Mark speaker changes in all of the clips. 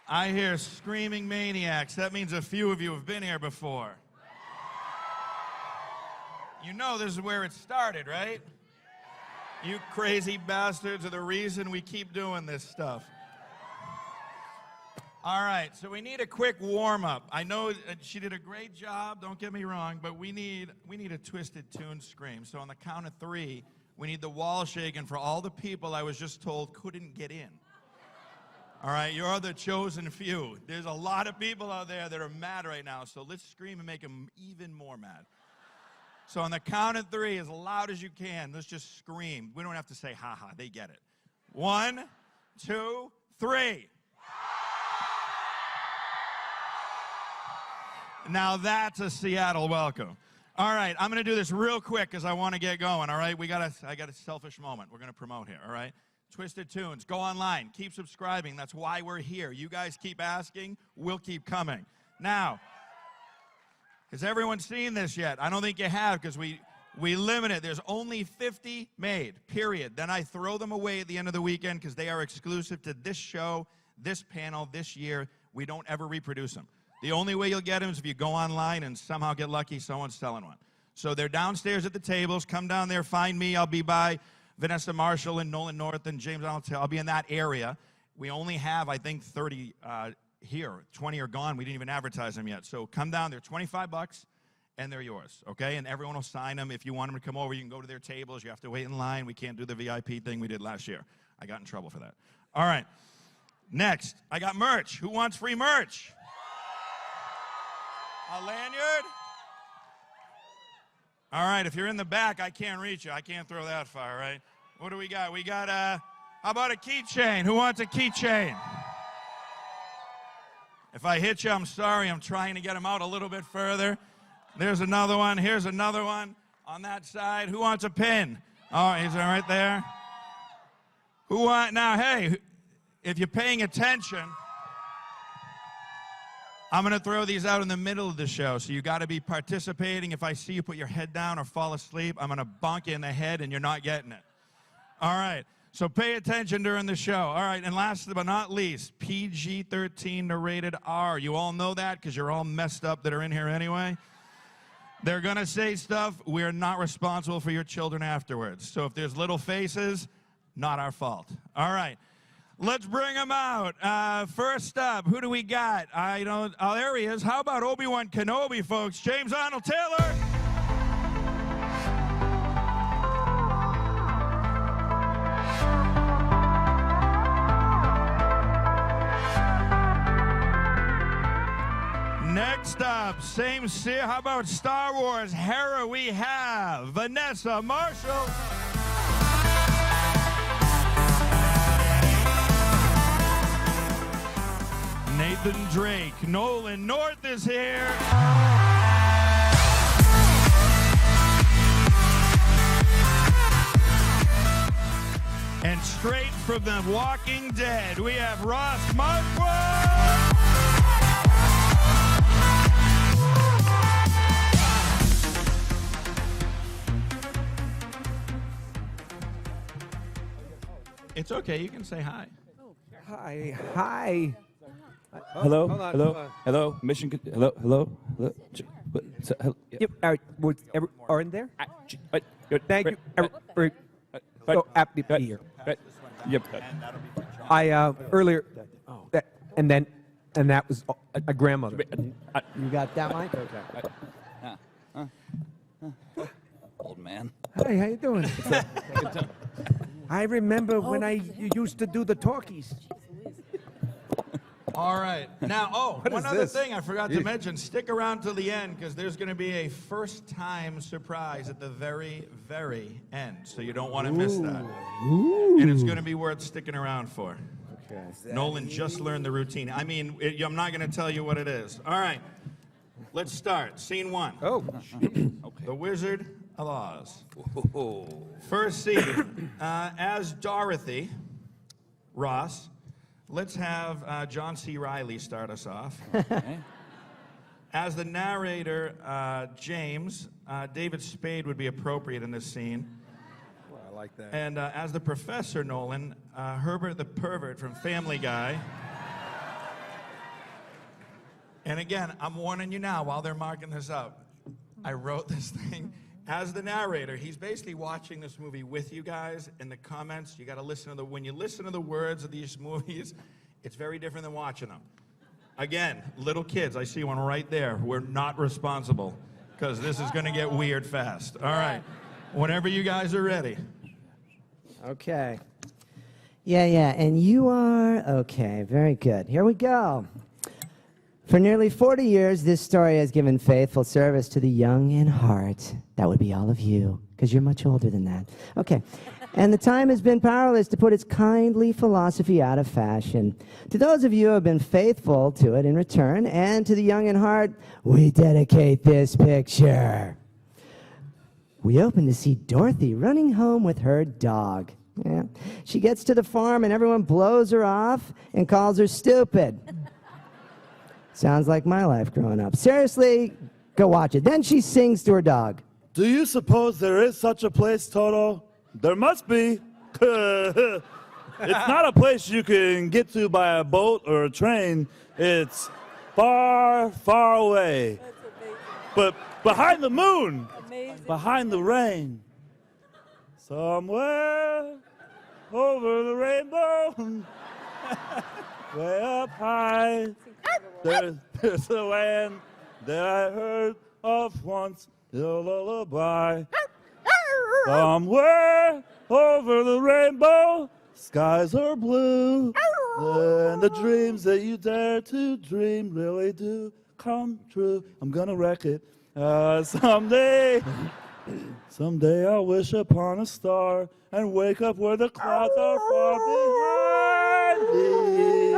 Speaker 1: I hear screaming maniacs. That means a few of you have been here before. You know this is where it started, right? You crazy bastards are the reason we keep doing this stuff. All right, so we need a quick warm-up. I know she did a great job, don't get me wrong, but we need a Twisted Toonz scream. So on the count of 3, we need the wall shaking for all the people I was just told couldn't get in. All right, you're the chosen few. There's a lot of people out there that are mad right now, so let's scream and make them even more mad. So on the count of 3, as loud as you can, let's just scream. We don't have to say ha-ha, they get it. 1, 2, 3. Now that's a Seattle welcome. All right, I'm going to do this real quick because I want to get going, all right? I got a selfish moment we're going to promote here, all right? Twisted Toonz, go online, keep subscribing. That's why we're here. You guys keep asking, we'll keep coming. Now, has everyone seen this yet? I don't think you have because we limit it. There's only 50 made, period. Then I throw them away at the end of the weekend because they are exclusive to this show, this panel, this year. We don't ever reproduce them. The only way you'll get them is if you go online and somehow get lucky, someone's selling one. So they're downstairs at the tables. Come down there, find me. I'll be by Vanessa Marshall and Nolan North and James Arnold Taylor. I'll be in that area. We only have, I think, 30 here. 20 are gone. We didn't even advertise them yet. So come down. They're $25, and they're yours, okay? And everyone will sign them. If you want them to come over, you can go to their tables. You have to wait in line. We can't do the VIP thing we did last year. I got in trouble for that. All right. Next, I got merch. Who wants free merch? A lanyard? All right, if you're in the back, I can't reach you. I can't throw that far, right? What do we got? We got how about a keychain? Who wants a keychain? If I hit you, I'm sorry. I'm trying to get them out a little bit further. There's another one. Here's another one on that side. Who wants a pin? Oh, he's right there. Now, hey, if you're paying attention, I'm going to throw these out in the middle of the show, so you got to be participating. If I see you put your head down or fall asleep, I'm going to bonk you in the head and you're not getting it. All right, so pay attention during the show. All right, and last but not least, PG-13 to rated R. You all know that because you're all messed up that are in here anyway. They're going to say stuff. We're not responsible for your children afterwards. So if there's little faces, not our fault. All right. Let's bring him out. First up, who do we got? Oh, there he is. How about Obi-Wan Kenobi, folks? James Arnold Taylor. Next up, how about Star Wars Hera? We have Vanessa Marshall. Nathan Drake. Nolan North is here. And straight from The Walking Dead, we have Ross Marquand. It's okay, you can say hi.
Speaker 2: Hi.
Speaker 3: Hello,
Speaker 2: Hold on,
Speaker 3: hello, mission, hello.
Speaker 2: Yep, are in there? Thank you. So happy to be here.
Speaker 3: Yep.
Speaker 2: Earlier, and that was a grandmother. You got that, Mike?
Speaker 3: Old man.
Speaker 2: Hey, how you doing? I remember when I used to do the talkies.
Speaker 1: All right. Now, one other
Speaker 2: this?
Speaker 1: thing I forgot to mention. Stick around till the end because there's going to be a first-time surprise at the very, very end. So you don't want to miss that.
Speaker 2: Ooh.
Speaker 1: And it's going to be worth sticking around for.
Speaker 2: Okay.
Speaker 1: Nolan just learned the routine. I mean, I'm not going to tell you what it is. All right. Let's start. Scene 1.
Speaker 2: Oh.
Speaker 3: Okay.
Speaker 1: The Wizard of Oz. First scene. As Dorothy, Ross, let's have John C. Reilly start us off.
Speaker 3: Okay.
Speaker 1: As the narrator, James, David Spade would be appropriate in this scene.
Speaker 2: Well, I like that.
Speaker 1: And as the professor, Nolan, Herbert the pervert from Family Guy. And again, I'm warning you now while they're marking this up. I wrote this thing as the narrator. He's basically watching this movie with you guys. In the comments, you got to listen to when you listen to the words of these movies, it's very different than watching them. Again, little kids, I see one right there. We're not responsible because this is going to get weird fast. All right. Whenever you guys are ready.
Speaker 4: Okay. Yeah, and you are? Okay, very good. Here we go. For nearly 40 years, this story has given faithful service to the young in heart. That would be all of you, because you're much older than that. Okay. And the time has been powerless to put its kindly philosophy out of fashion. To those of you who have been faithful to it in return, and to the young in heart, we dedicate this picture. We open to see Dorothy running home with her dog. Yeah. She gets to the farm and everyone blows her off and calls her stupid. Sounds like my life growing up. Seriously, go watch it. Then she sings to her dog.
Speaker 5: Do you suppose there is such a place, Toto? There must be. It's not a place you can get to by a boat or a train. It's far, far away. But behind the moon, behind the rain, somewhere over the rainbow, way up high, there's a land that I heard of once, a lullaby. Somewhere over the rainbow, skies are blue, and the dreams that you dare to dream really do come true. I'm gonna wreck it. Someday I'll wish upon a star and wake up where the clouds are far behind me.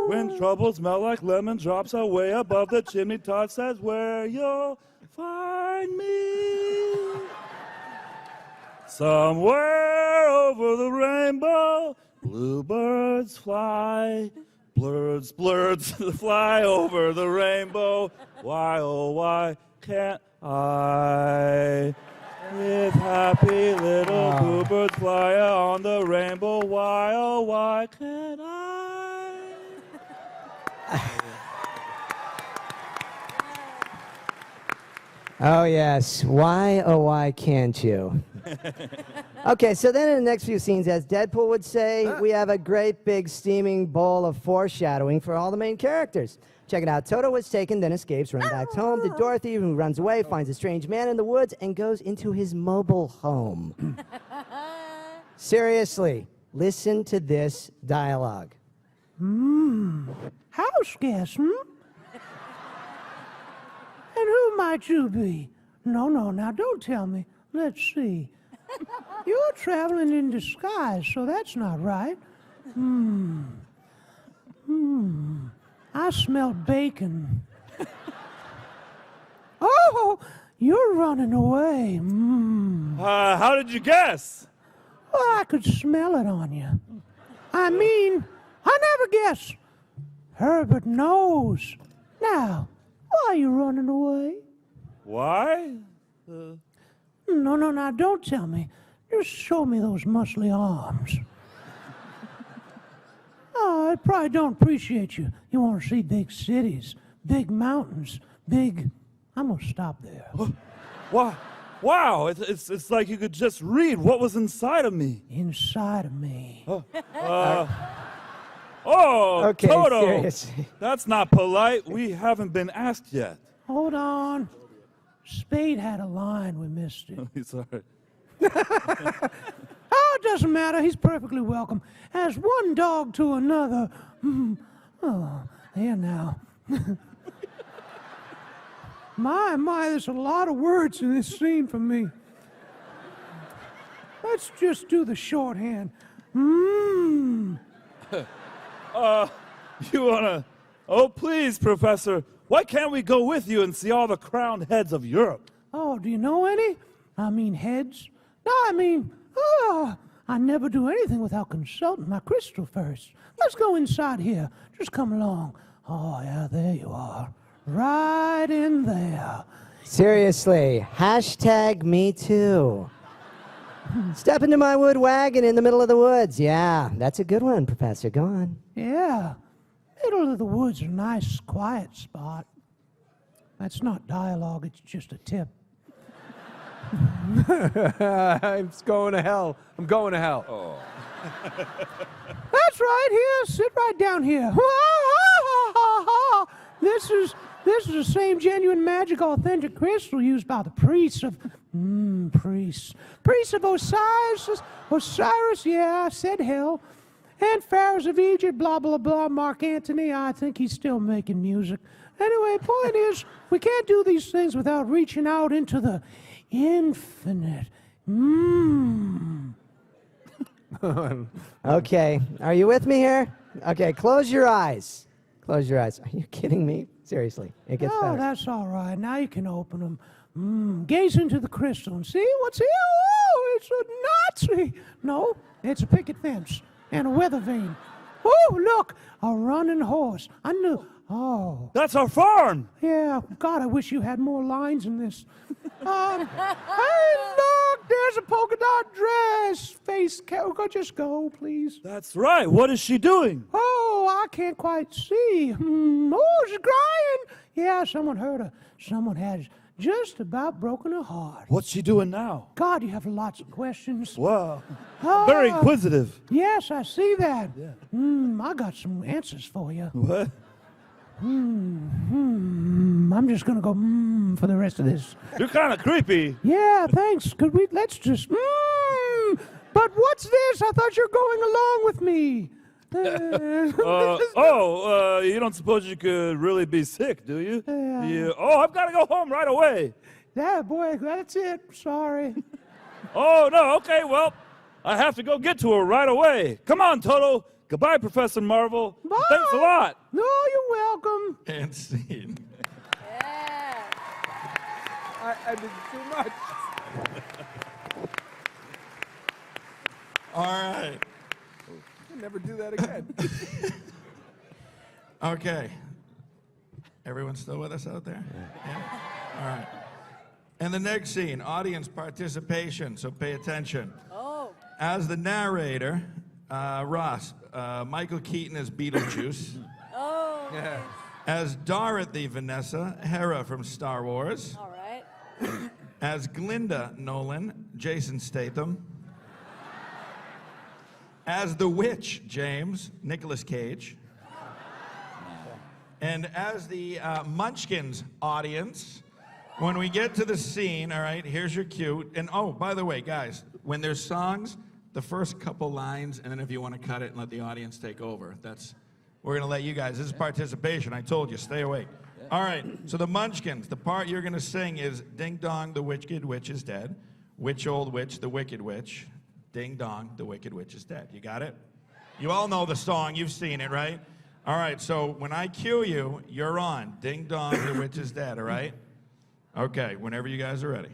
Speaker 5: When troubles melt like lemon drops away above the chimney top, says where you'll find me. Somewhere over the rainbow, bluebirds fly. Blurs fly over the rainbow. Why, oh, why can't I? If happy little bluebirds fly on the rainbow, why, oh, why can't I?
Speaker 4: Oh, yes. Why, oh, why can't you? Okay, so then in the next few scenes, as Deadpool would say, we have a great big steaming bowl of foreshadowing for all the main characters. Check it out. Toto was taken, then escapes, run back home to Dorothy, who runs away, finds a strange man in the woods, and goes into his mobile home. Seriously, listen to this dialogue.
Speaker 6: House guest, And who might you be? No, now don't tell me. Let's see. You're traveling in disguise, so that's not right. I smell bacon. Oh, you're running away.
Speaker 5: How did you guess?
Speaker 6: Well, I could smell it on you. I mean, I never guess. Herbert knows. Now, why are you running away?
Speaker 5: Why?
Speaker 6: No, now don't tell me. Just show me those muscly arms. Oh, I probably don't appreciate you. You want to see big cities, big mountains, big... I'm going to stop there.
Speaker 5: Wow, it's like you could just read what was inside of me.
Speaker 6: Inside of me.
Speaker 4: Okay,
Speaker 5: Toto,
Speaker 4: seriously.
Speaker 5: that's not polite. We haven't been asked yet.
Speaker 6: Hold on. Spade had a line. We missed it.
Speaker 5: Sorry.
Speaker 6: Oh, it doesn't matter. He's perfectly welcome. As one dog to another. Oh, there now. My, there's a lot of words in this scene for me. Let's just do the shorthand.
Speaker 5: You wanna... Oh, please, Professor. Why can't we go with you and see all the crowned heads of Europe?
Speaker 6: Oh, do you know any? I mean heads? No, I mean, I never do anything without consulting my crystal first. Let's go inside here. Just come along. Oh, yeah, there you are. Right in there.
Speaker 4: Seriously, hashtag me too. Step into my wood wagon in the middle of the woods. Yeah, that's a good one, Professor. Go on.
Speaker 6: Yeah. middle of the woods, a nice, quiet spot. That's not dialogue, it's just a tip.
Speaker 2: I'm going to hell. I'm going to hell.
Speaker 3: Oh.
Speaker 6: That's right, here, sit right down here. This is the same genuine, magic, authentic crystal used by the priests of priests of Osiris, yeah, said hell, and pharaohs of Egypt, blah blah blah. Mark Antony, I think he's still making music. Anyway, point is, we can't do these things without reaching out into the infinite.
Speaker 4: Okay, are you with me here? Okay, close your eyes. Close your eyes. Are you kidding me? Seriously, it gets
Speaker 6: Oh,
Speaker 4: better.
Speaker 6: that's all right. Now you can open them. Gaze into the crystal and see what's here. Oh, it's a Nazi. No, it's a picket fence and a weather vane. Oh, look, a running horse. I knew. Oh,
Speaker 5: That's our farm.
Speaker 6: yeah. God, I wish you had more lines in this. Hey, look, there's a polka dot dress. Face, just go, please.
Speaker 5: That's right. What is she doing?
Speaker 6: Oh, I can't quite see. Oh, she's crying. Yeah, someone hurt her. Someone has just about broken her heart.
Speaker 5: What's she doing now?
Speaker 6: God, you have lots of questions.
Speaker 5: Wow.
Speaker 6: Ah,
Speaker 5: Very inquisitive.
Speaker 6: Yes, I see that. I got some answers for you.
Speaker 5: What?
Speaker 6: I'm just gonna go for the rest of this.
Speaker 5: You're kind of creepy.
Speaker 6: Yeah, thanks. Let's just But what's this? I thought you were going along with me.
Speaker 5: You don't suppose you could really be sick, do you?
Speaker 6: Yeah.
Speaker 5: Oh, I've got to go home right away.
Speaker 6: Yeah, boy, that's it. Sorry.
Speaker 5: Oh, no, okay, well, I have to go get to her right away. Come on, Toto. Goodbye, Professor Marvel.
Speaker 6: Bye.
Speaker 5: Thanks a lot.
Speaker 6: No, you're welcome.
Speaker 1: And scene.
Speaker 2: I did too much.
Speaker 1: All right.
Speaker 2: I'll never do that again.
Speaker 1: Okay. Everyone still with us out there? Yeah? All right. And the next scene, audience participation, so pay attention.
Speaker 7: Oh.
Speaker 1: As the narrator, Ross, Michael Keaton as Beetlejuice.
Speaker 7: Oh.
Speaker 2: Yeah.
Speaker 1: As Dorothy, Vanessa, Hera from Star Wars.
Speaker 7: All right.
Speaker 1: As Glinda, Nolan, Jason Statham. As the witch, James, Nicolas Cage. And as the Munchkins audience, when we get to the scene, all right, here's your cue. And oh, by the way, guys, when there's songs, the first couple lines, and then if you want to cut it and let the audience take over, we're going to let you guys. This is participation. I told you, stay awake. All right, so the Munchkins, the part you're going to sing is Ding Dong, the Wicked Witch is dead. Witch, old witch, the wicked witch. Ding Dong, the Wicked Witch is dead. You got it? You all know the song. You've seen it, right? All right, so when I cue you, you're on. Ding Dong, the Witch is dead, all right? Okay, whenever you guys are ready.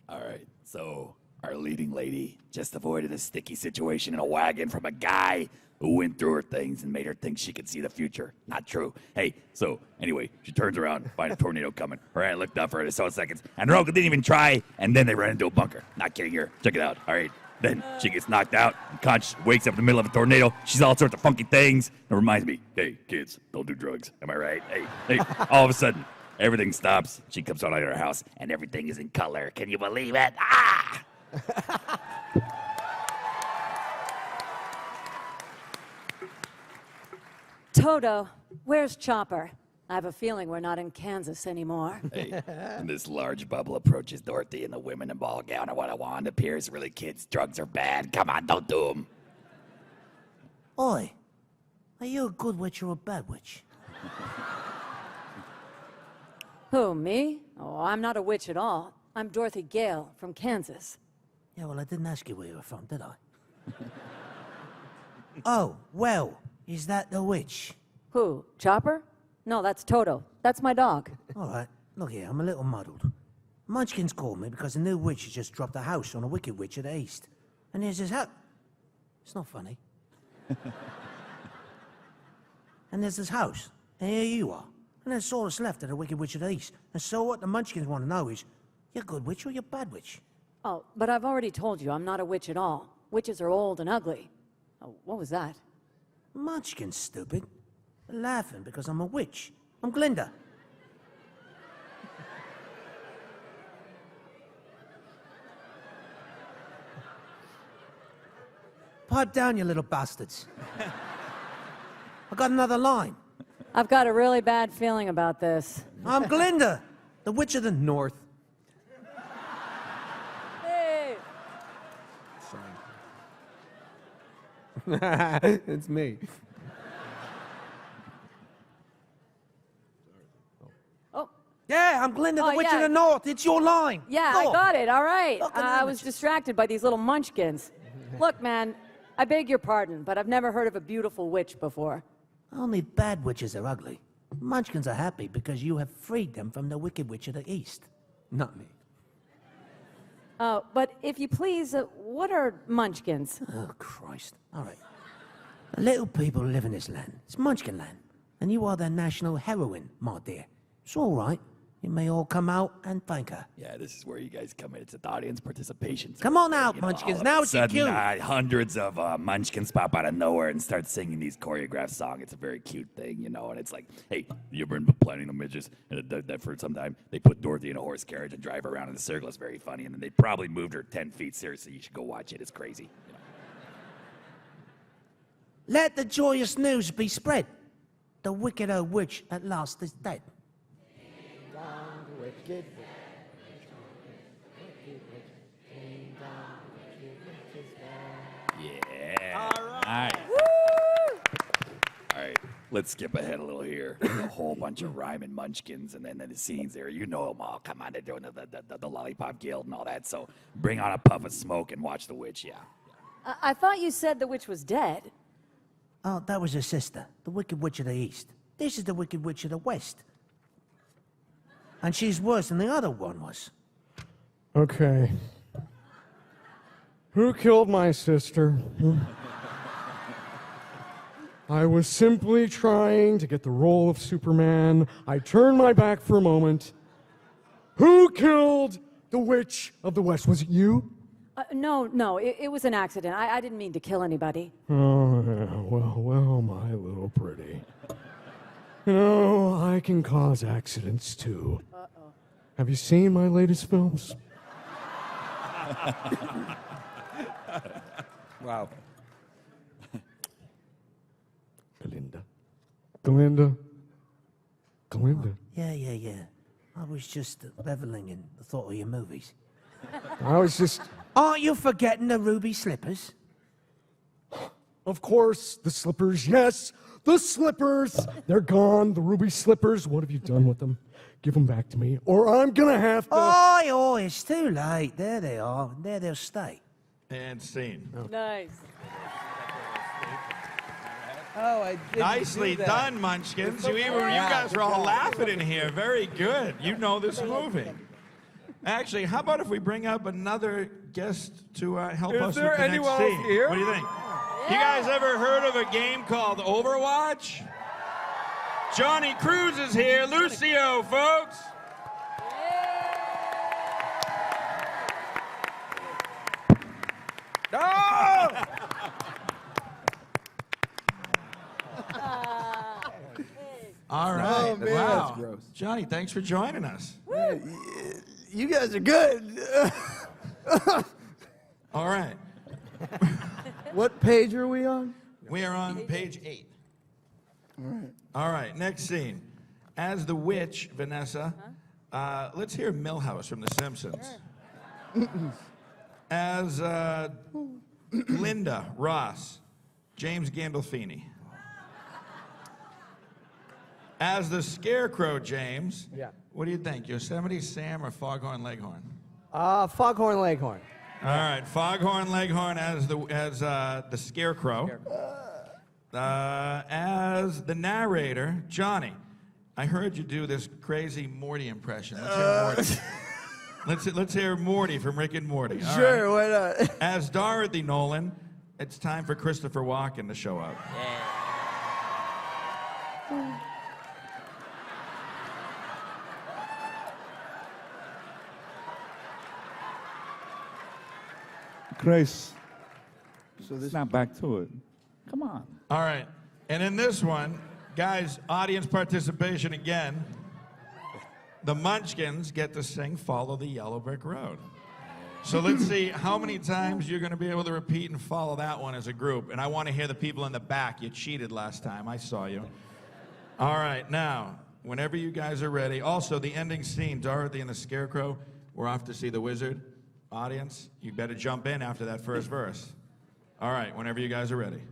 Speaker 3: All right, so our leading lady just avoided a sticky situation in a wagon from a guy who went through her things and made her think she could see the future. Not true. Hey, so anyway, she turns around, finds a tornado coming. Her aunt looked up for her in 7 seconds, and her uncle didn't even try, and then they ran into a bunker. Not kidding her. Check it out. All right. Then she gets knocked out, unconscious, wakes up in the middle of a tornado. She's all sorts of funky things. It reminds me, hey, kids, don't do drugs. Am I right? Hey, all of a sudden, everything stops. She comes out of her house, and everything is in color. Can you believe it? Ah!
Speaker 7: Toto, where's Chopper? I have a feeling we're not in Kansas anymore.
Speaker 3: Hey, and this large bubble approaches Dorothy and the women in ball gown and what a wand appears. Really, kids, drugs are bad. Come on, don't do them.
Speaker 8: Oi, are you a good witch or a bad witch?
Speaker 7: Who, me? Oh, I'm not a witch at all. I'm Dorothy Gale from Kansas.
Speaker 8: Yeah, well, I didn't ask you where you were from, did I? Oh, well, is that the witch?
Speaker 7: Who, Chopper? No, that's Toto. That's my dog.
Speaker 8: All right, look here, I'm a little muddled. Munchkins called me because the new witch has just dropped a house on a wicked witch at the east. And here's his house. It's not funny. And there's this house, and here you are. And that's all that's left of the wicked witch at the east. And so what the Munchkins want to know is, you're good witch or you're bad witch?
Speaker 7: Oh, but I've already told you I'm not a witch at all. Witches are old and ugly. Oh, what was that?
Speaker 8: Munchkins, stupid. They're laughing because I'm a witch. I'm Glinda. Pipe down, you little bastards. I got another line.
Speaker 7: I've got a really bad feeling about this.
Speaker 8: I'm Glinda, the Witch of the North.
Speaker 7: Hey!
Speaker 2: It's me.
Speaker 7: Oh,
Speaker 8: Yeah, I'm Glinda, the
Speaker 7: Oh,
Speaker 8: Witch
Speaker 7: yeah.
Speaker 8: of the North. It's your line.
Speaker 7: yeah,
Speaker 8: Go.
Speaker 7: I got it. All right.
Speaker 8: Look at
Speaker 7: I
Speaker 8: the
Speaker 7: was
Speaker 8: images.
Speaker 7: distracted by these little munchkins. Look, man, I beg your pardon, but I've never heard of a beautiful witch before.
Speaker 8: Only bad witches are ugly. Munchkins are happy because you have freed them from the Wicked Witch of the East.
Speaker 2: Not me.
Speaker 7: But if you please, what are munchkins?
Speaker 8: Oh, Christ. All right. The little people live in this land. It's Munchkinland. And you are their national heroine, my dear. It's all right. You may all come out and thank her.
Speaker 3: Yeah, this is where you guys come in. It's the audience participation.
Speaker 8: Come on out,
Speaker 3: You know,
Speaker 8: Munchkins.
Speaker 3: all
Speaker 8: Now
Speaker 3: of a
Speaker 8: it's your
Speaker 3: sudden,
Speaker 8: cue.
Speaker 3: hundreds of Munchkins pop out of nowhere and start singing these choreographed songs. It's a very cute thing, you know. And it's like, hey, you ever been planning the midgets? And that for some time, they put Dorothy in a horse carriage and drive her around in a circle. It's very funny. And then they probably moved her 10 feet. Seriously, you should go watch it. It's crazy. You know?
Speaker 8: Let the joyous news be spread. The wicked old witch at last is dead.
Speaker 3: Yeah. All right. All right. Let's skip ahead a little here. A whole bunch of rhyming munchkins, and then the scenes there. You know them all. Come on, they're doing the Lollipop Guild and all that. So bring on a puff of smoke and watch the witch. Yeah.
Speaker 7: I thought you said the witch was dead.
Speaker 8: Oh, that was her sister, the Wicked Witch of the East. This is the Wicked Witch of the West. And she's worse than the other one was.
Speaker 2: Okay. Who killed my sister? I was simply trying to get the role of Superman. I turned my back for a moment. Who killed the Witch of the West? Was it you?
Speaker 7: No, it was an accident. I didn't mean to kill anybody.
Speaker 2: Oh, well, my little pretty. You know, I can cause accidents too.
Speaker 7: Uh-oh.
Speaker 2: Have you seen my latest films?
Speaker 5: Wow.
Speaker 2: Glinda.
Speaker 8: Yeah. I was just reveling in the thought of your movies.
Speaker 2: I was just...
Speaker 8: Aren't you forgetting the ruby slippers?
Speaker 2: Of course, the slippers, yes, the slippers. They're gone, the ruby slippers. What have you done with them? Give them back to me, or I'm gonna have to...
Speaker 8: Oh, it's too late. There they are. There they'll stay.
Speaker 1: And scene.
Speaker 7: Nice.
Speaker 2: Oh, I didn't
Speaker 1: Nicely
Speaker 2: do that.
Speaker 1: done, Munchkins. You guys were all laughing in here. Very good. You know this movie. Actually, how about if we bring up another guest to help us with the next
Speaker 2: anyone
Speaker 1: scene?
Speaker 2: else here?
Speaker 1: What do you think? You guys ever heard of a game called Overwatch? Johnny Cruz is here. Lucio, folks.
Speaker 2: No!
Speaker 1: All right.
Speaker 9: man,
Speaker 1: wow.
Speaker 9: that's gross.
Speaker 1: Johnny, thanks for joining us.
Speaker 9: You guys are good.
Speaker 1: All right.
Speaker 9: What page are we on?
Speaker 1: We are on page 8.
Speaker 9: All right.
Speaker 1: All right, next scene. As the witch, Vanessa, let's hear Milhouse from The Simpsons. As Linda, Ross, James Gandolfini. As the Scarecrow, James.
Speaker 4: Yeah.
Speaker 1: What do you think? Yosemite Sam or Foghorn Leghorn?
Speaker 4: Foghorn Leghorn.
Speaker 1: All right, Foghorn Leghorn as the Scarecrow. As the narrator, Johnny. I heard you do this crazy Morty impression. Let's hear Morty. Let's hear Morty from Rick and Morty. All
Speaker 9: Sure,
Speaker 1: right.
Speaker 9: why not?
Speaker 1: As Dorothy Nolan, it's time for Christopher Walken to show up.
Speaker 5: Grace.
Speaker 9: So this
Speaker 5: Snap back to it. Come on.
Speaker 1: All right, and in this one, Guys, audience participation again. The Munchkins get to sing Follow the Yellow Brick Road. So let's see how many times you're going to be able to repeat and follow that one as a group. And I want to hear the people in the back. You cheated last time. I saw you. All right, now, whenever you guys are ready. Also, the ending scene, Dorothy and the Scarecrow, we're off to see the wizard. Audience, you better jump in after that first verse. All right, whenever you guys are ready.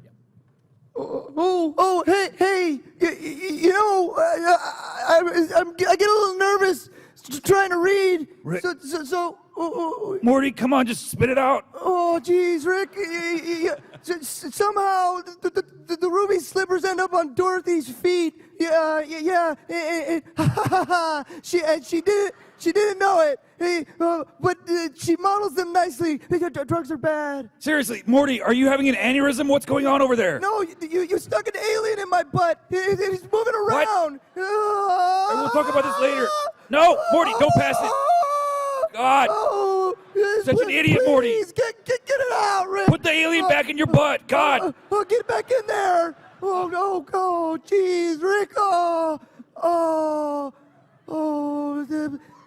Speaker 9: Hey, you know, I get a little nervous trying to read.
Speaker 5: Rick.
Speaker 10: Morty, come on, just spit it out.
Speaker 9: Oh, geez, Rick. Somehow the ruby slippers end up on Dorothy's feet. Yeah. She didn't know it. But she models them nicely. Drugs are bad.
Speaker 10: Seriously, Morty, are you having an aneurysm? What's going on over there?
Speaker 9: No, you stuck an alien in my butt. He's moving around.
Speaker 10: And we'll talk about this later. No, Morty, don't pass it. God. Such an idiot, Morty.
Speaker 9: Please, get it out, Rick.
Speaker 10: Put the alien back in your butt. God.
Speaker 9: Get back in there. Oh, jeez, Rick.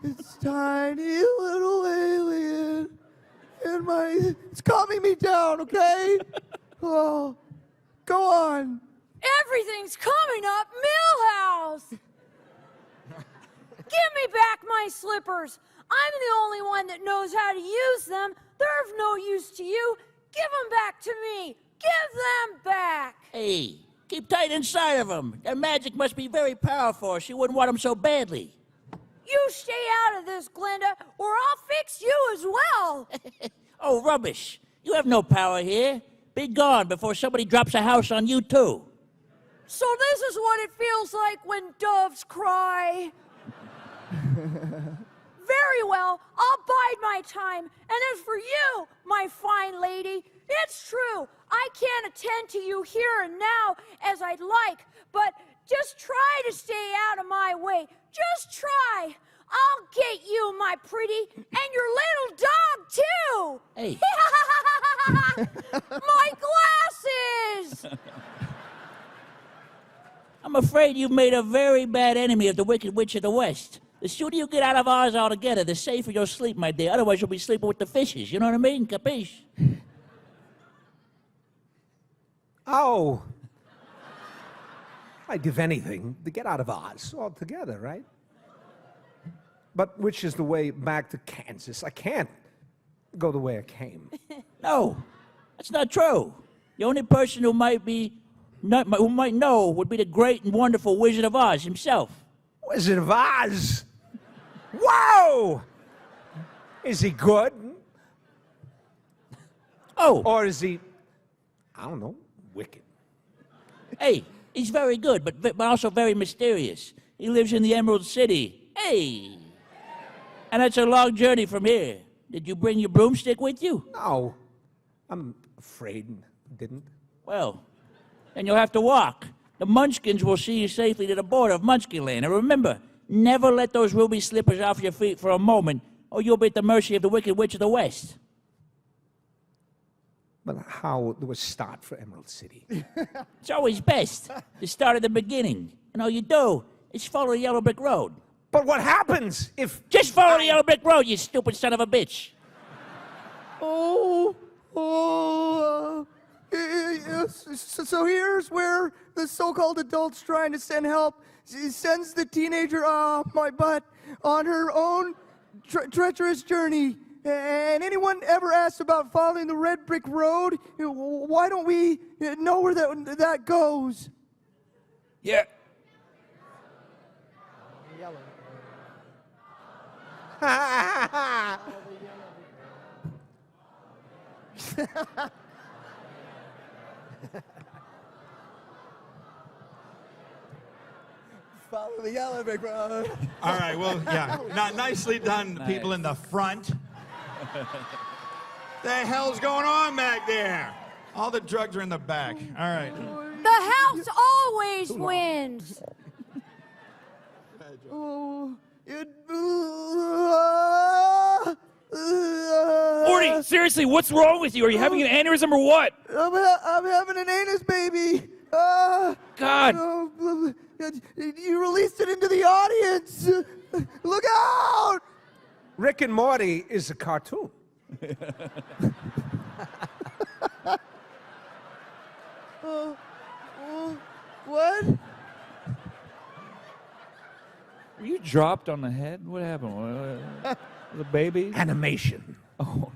Speaker 9: It's tiny little alien. And it's calming me down, okay? Oh, go on.
Speaker 7: Everything's coming up, Millhouse! Give me back my slippers. I'm the only one that knows how to use them. They're of no use to you. Give them back to me. Give them back.
Speaker 11: Hey, keep tight inside of them. Their magic must be very powerful. She wouldn't want them so badly.
Speaker 7: You stay out of this, Glenda, or I'll fix you as well.
Speaker 11: Oh, rubbish. You have no power here. Be gone before somebody drops a house on you, too.
Speaker 7: So this is what it feels like when doves cry. Very well, I'll bide my time. And as for you, my fine lady, it's true. I can't attend to you here and now as I'd like, but just try to stay out of my way. Just try. I'll get you, my pretty, and your little dog, too.
Speaker 11: Hey.
Speaker 7: My glasses!
Speaker 11: I'm afraid you've made a very bad enemy of the Wicked Witch of the West. The sooner you get out of Oz altogether, the safer you'll sleep, my dear. Otherwise, you'll be sleeping with the fishes. You know what I mean? Capiche?
Speaker 8: Oh. I'd give anything to get out of Oz altogether, right? But which is the way back to Kansas? I can't go the way I came.
Speaker 11: No, that's not true. The only person who might know would be the great and wonderful Wizard of Oz himself.
Speaker 8: Wizard of Oz? Whoa! Is he good?
Speaker 11: Oh.
Speaker 8: Or is he, I don't know, wicked?
Speaker 11: Hey, he's very good, but also very mysterious. He lives in the Emerald City. Hey! And it's a long journey from here. Did you bring your broomstick with you?
Speaker 8: No. I'm afraid I didn't.
Speaker 11: Well, then you'll have to walk. The Munchkins will see you safely to the border of Munchkinland. And remember, never let those ruby slippers off your feet for a moment, or you'll be at the mercy of the Wicked Witch of the West.
Speaker 8: But how do we start for Emerald City?
Speaker 11: It's always best to start at the beginning. And all you do is follow the yellow brick road.
Speaker 8: But what happens if...
Speaker 11: Just follow the yellow brick road, you stupid son of a bitch.
Speaker 9: So here's where the so-called adult's trying to send help sends the teenager, my butt, on her own treacherous journey. And anyone ever asks about following the red brick road, why don't we know where that goes?
Speaker 10: Yeah.
Speaker 9: Follow the yellow brick road.
Speaker 1: All right, well, yeah. Nicely done, people in the front. The hell's going on back there? All the drugs are in the back. All right.
Speaker 7: The house always wins.
Speaker 10: Morty, seriously, what's wrong with you? Are you having an aneurysm or what?
Speaker 9: I'm having an anus baby.
Speaker 10: God.
Speaker 9: You released it into the audience. Look out!
Speaker 6: Rick and Morty is a cartoon.
Speaker 9: What?
Speaker 10: Were you dropped on the head? What happened? The baby?
Speaker 6: Animation.
Speaker 10: Oh.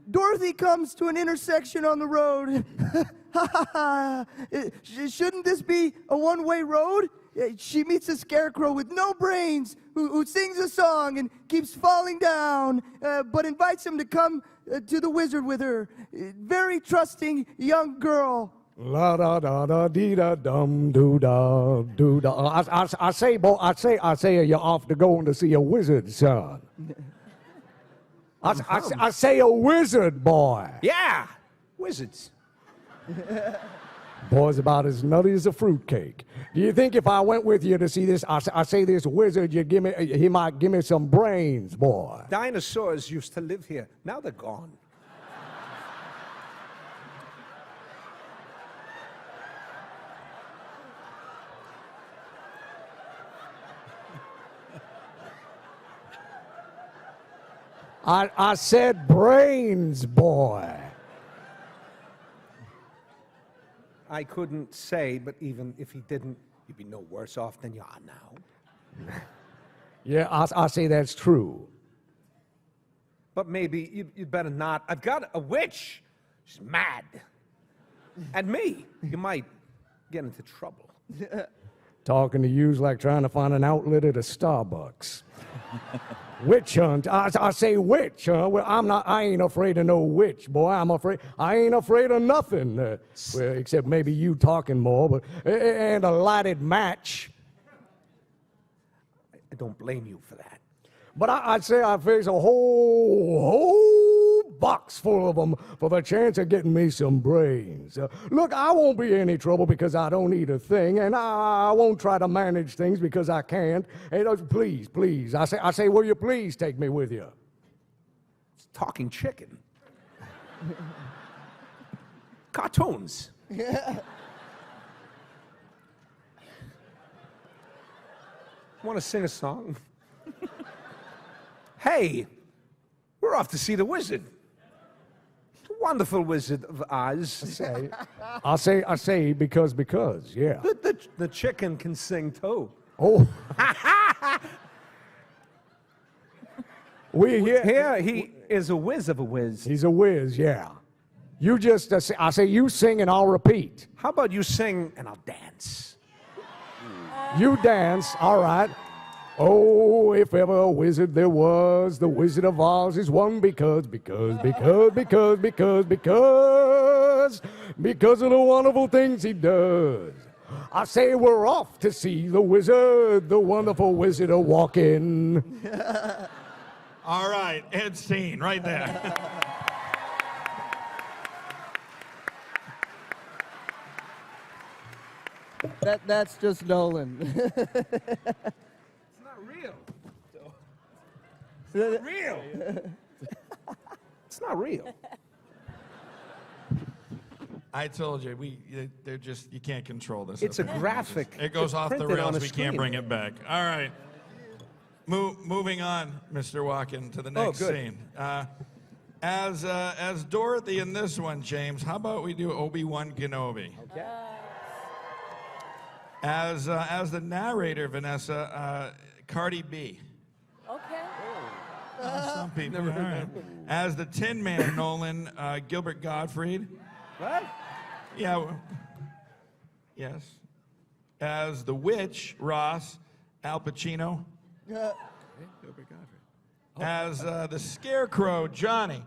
Speaker 9: Dorothy comes to an intersection on the road. Shouldn't this be a one-way road? She meets a scarecrow with no brains who sings a song and keeps falling down, but invites him to come to the wizard with her. Very trusting young girl.
Speaker 2: La da da da dee da dum doo da doo da. I say, boy, I say, you're off to going to see a wizard, son. I say a wizard, boy.
Speaker 6: Yeah, wizards.
Speaker 2: Boy's about as nutty as a fruitcake. Do you think if I went with you to see this, I say this wizard, he might give me some brains, boy?
Speaker 6: Dinosaurs used to live here. Now they're gone.
Speaker 2: I said brains, boy.
Speaker 6: I couldn't say, but even if he didn't, you'd be no worse off than you are now.
Speaker 2: Yeah, I say that's true.
Speaker 6: But maybe you'd better not. I've got a witch. She's mad. And me. You might get into trouble.
Speaker 2: Talking to you's like trying to find an outlet at a Starbucks. Witch hunt. I say witch, huh? Well, I ain't afraid of no witch, boy. I ain't afraid of nothing. Well, except maybe you talking more, but, and a lighted match.
Speaker 6: I don't blame you for that.
Speaker 2: But I'd say I face a whole box full of them for the chance of getting me some brains. Look, I won't be in any trouble because I don't need a thing, and I won't try to manage things because I can't. And please, I say, will you please take me with you?
Speaker 6: It's talking chicken. Cartoons.
Speaker 9: Yeah.
Speaker 6: Want to sing a song? Hey, we're off to see the wizard. The wonderful Wizard of Oz.
Speaker 2: I say because, yeah.
Speaker 6: The chicken can sing too.
Speaker 2: Oh.
Speaker 6: Here he is a whiz of a whiz.
Speaker 2: He's a whiz, yeah. You just, I say you sing and I'll repeat.
Speaker 6: How about you sing and I'll dance?
Speaker 2: You dance, all right. Oh, if ever a wizard there was, the Wizard of Oz is one because of the wonderful things he does. I say we're off to see the wizard, the wonderful Wizard of Walking.
Speaker 1: All right, Ed Scene, right there.
Speaker 9: That's just Nolan.
Speaker 6: Real. It's not real.
Speaker 1: I told you, they're just, you can't control this.
Speaker 6: It's a graphic.
Speaker 1: It goes
Speaker 6: It's
Speaker 1: off the
Speaker 6: printed on
Speaker 1: rails,
Speaker 6: a
Speaker 1: we
Speaker 6: screen.
Speaker 1: can't bring it back. All right. Moving on, Mr. Walken, to the next
Speaker 6: good.
Speaker 1: scene. As Dorothy in this one, James, how about we do Obi-Wan Kenobi?
Speaker 6: Okay.
Speaker 1: As the narrator, Vanessa, Cardi B.
Speaker 7: Okay.
Speaker 1: Some people. All right. As the Tin Man, Nolan, Gilbert Gottfried.
Speaker 6: What?
Speaker 1: Yeah. Yes. As the Witch, Ross, Al Pacino. Gilbert Gottfried. As the Scarecrow, Johnny.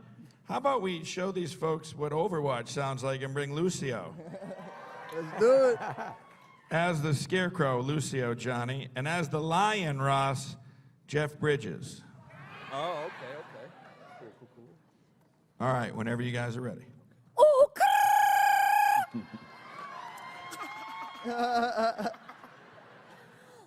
Speaker 1: How about we show these folks what Overwatch sounds like and bring Lucio?
Speaker 9: Let's do it.
Speaker 1: As the Scarecrow, Lucio, Johnny. And as the Lion, Ross, Jeff Bridges.
Speaker 6: Oh, okay. Cool.
Speaker 1: All right, whenever you guys are ready.
Speaker 7: Oh,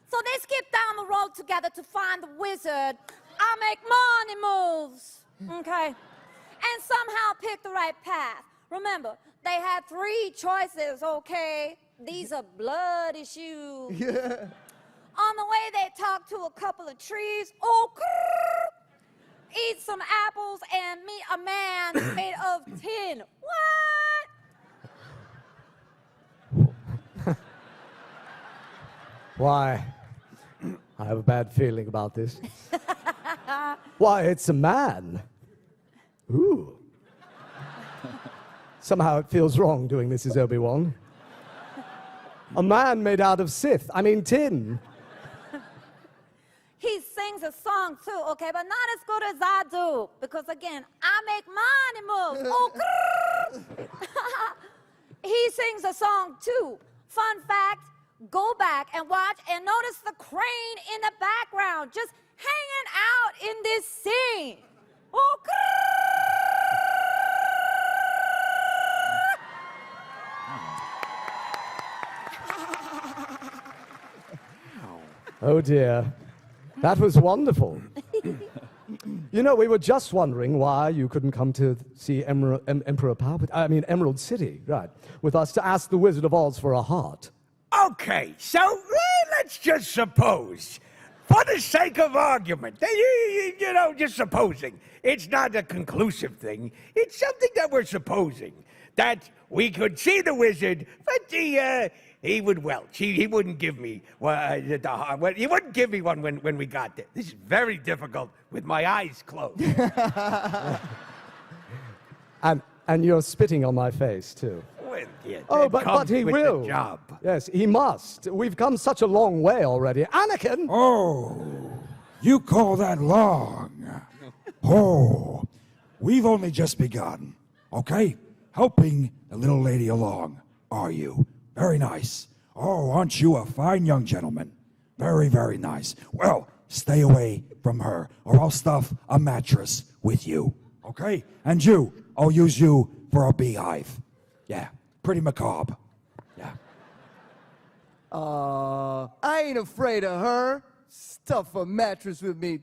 Speaker 7: So they skipped down on the road together to find the wizard. I make money moves, okay? And somehow pick the right path. Remember, they had 3 choices, okay? These are blood issues.
Speaker 9: Yeah.
Speaker 7: On the way, they talked to a couple of trees. Oh, eat some apples and meet a man made of tin. What?
Speaker 2: Why, I have a bad feeling about this. Why, it's a man. Ooh. Somehow it feels wrong doing this as Obi-Wan. A man made out of tin.
Speaker 7: He sings a song too, okay, but not as good as I do. Because again, I make money moves. Oh, he sings a song too. Fun fact, go back and watch and notice the crane in the background, just hanging out in this scene. Oh,
Speaker 2: Oh dear. That was wonderful. You know, we were just wondering why you couldn't come to see Emerald City, right, with us to ask the Wizard of Oz for a heart.
Speaker 12: Okay, so let's just suppose, for the sake of argument, you know, just supposing, it's not a conclusive thing, it's something that we're supposing, that we could see the wizard, but he would welch. He wouldn't give me he wouldn't give me one when we got there. This is very difficult with my eyes closed.
Speaker 2: And you're spitting on my face, too.
Speaker 12: Well, yeah,
Speaker 2: Oh,
Speaker 12: it
Speaker 2: but
Speaker 12: comes
Speaker 2: he
Speaker 12: with
Speaker 2: will.
Speaker 12: the job.
Speaker 2: Yes, he must. We've come such a long way already. Anakin!
Speaker 13: Oh, you call that long? Oh, we've only just begun, okay? Helping the little lady along, are you? Very nice. Oh, aren't you a fine young gentleman? Very, very nice. Well, stay away from her, or I'll stuff a mattress with you, okay? And you, I'll use you for a beehive. Yeah, pretty macabre. Yeah.
Speaker 9: I ain't afraid of her. Stuff a mattress with me.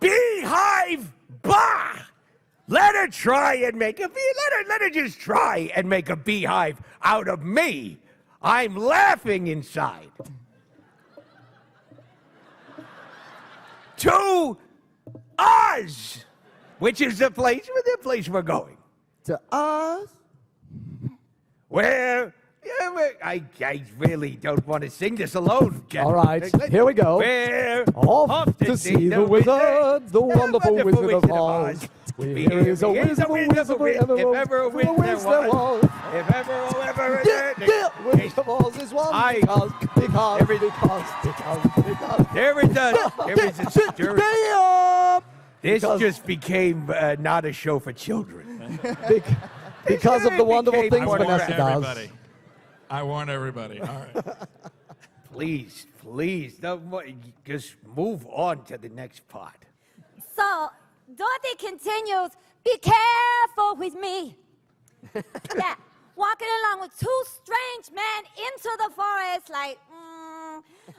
Speaker 12: Beehive! Bah! Let her try and make a bee. Let her just try and make a beehive out of me. I'm laughing inside. To Oz, which is the place we're going.
Speaker 9: To Oz?
Speaker 12: Where? I really don't want to sing this alone,
Speaker 2: All
Speaker 12: gentlemen.
Speaker 2: right, here we go.
Speaker 12: We're
Speaker 2: Off to see the wizard, the wonderful Wizard of Oz. Here is a wizard,
Speaker 12: if ever a wizard there was. If ever
Speaker 2: Wizard of Oz is one because.
Speaker 12: There it does. There is a story. This just became not a show for children.
Speaker 2: Because of the wonderful things Vanessa does.
Speaker 1: Everybody. I warn everybody. All right.
Speaker 12: Please, just move on to the next part.
Speaker 7: So, Dorothy continues, be careful with me. Yeah, walking along with 2 strange men into the forest, like,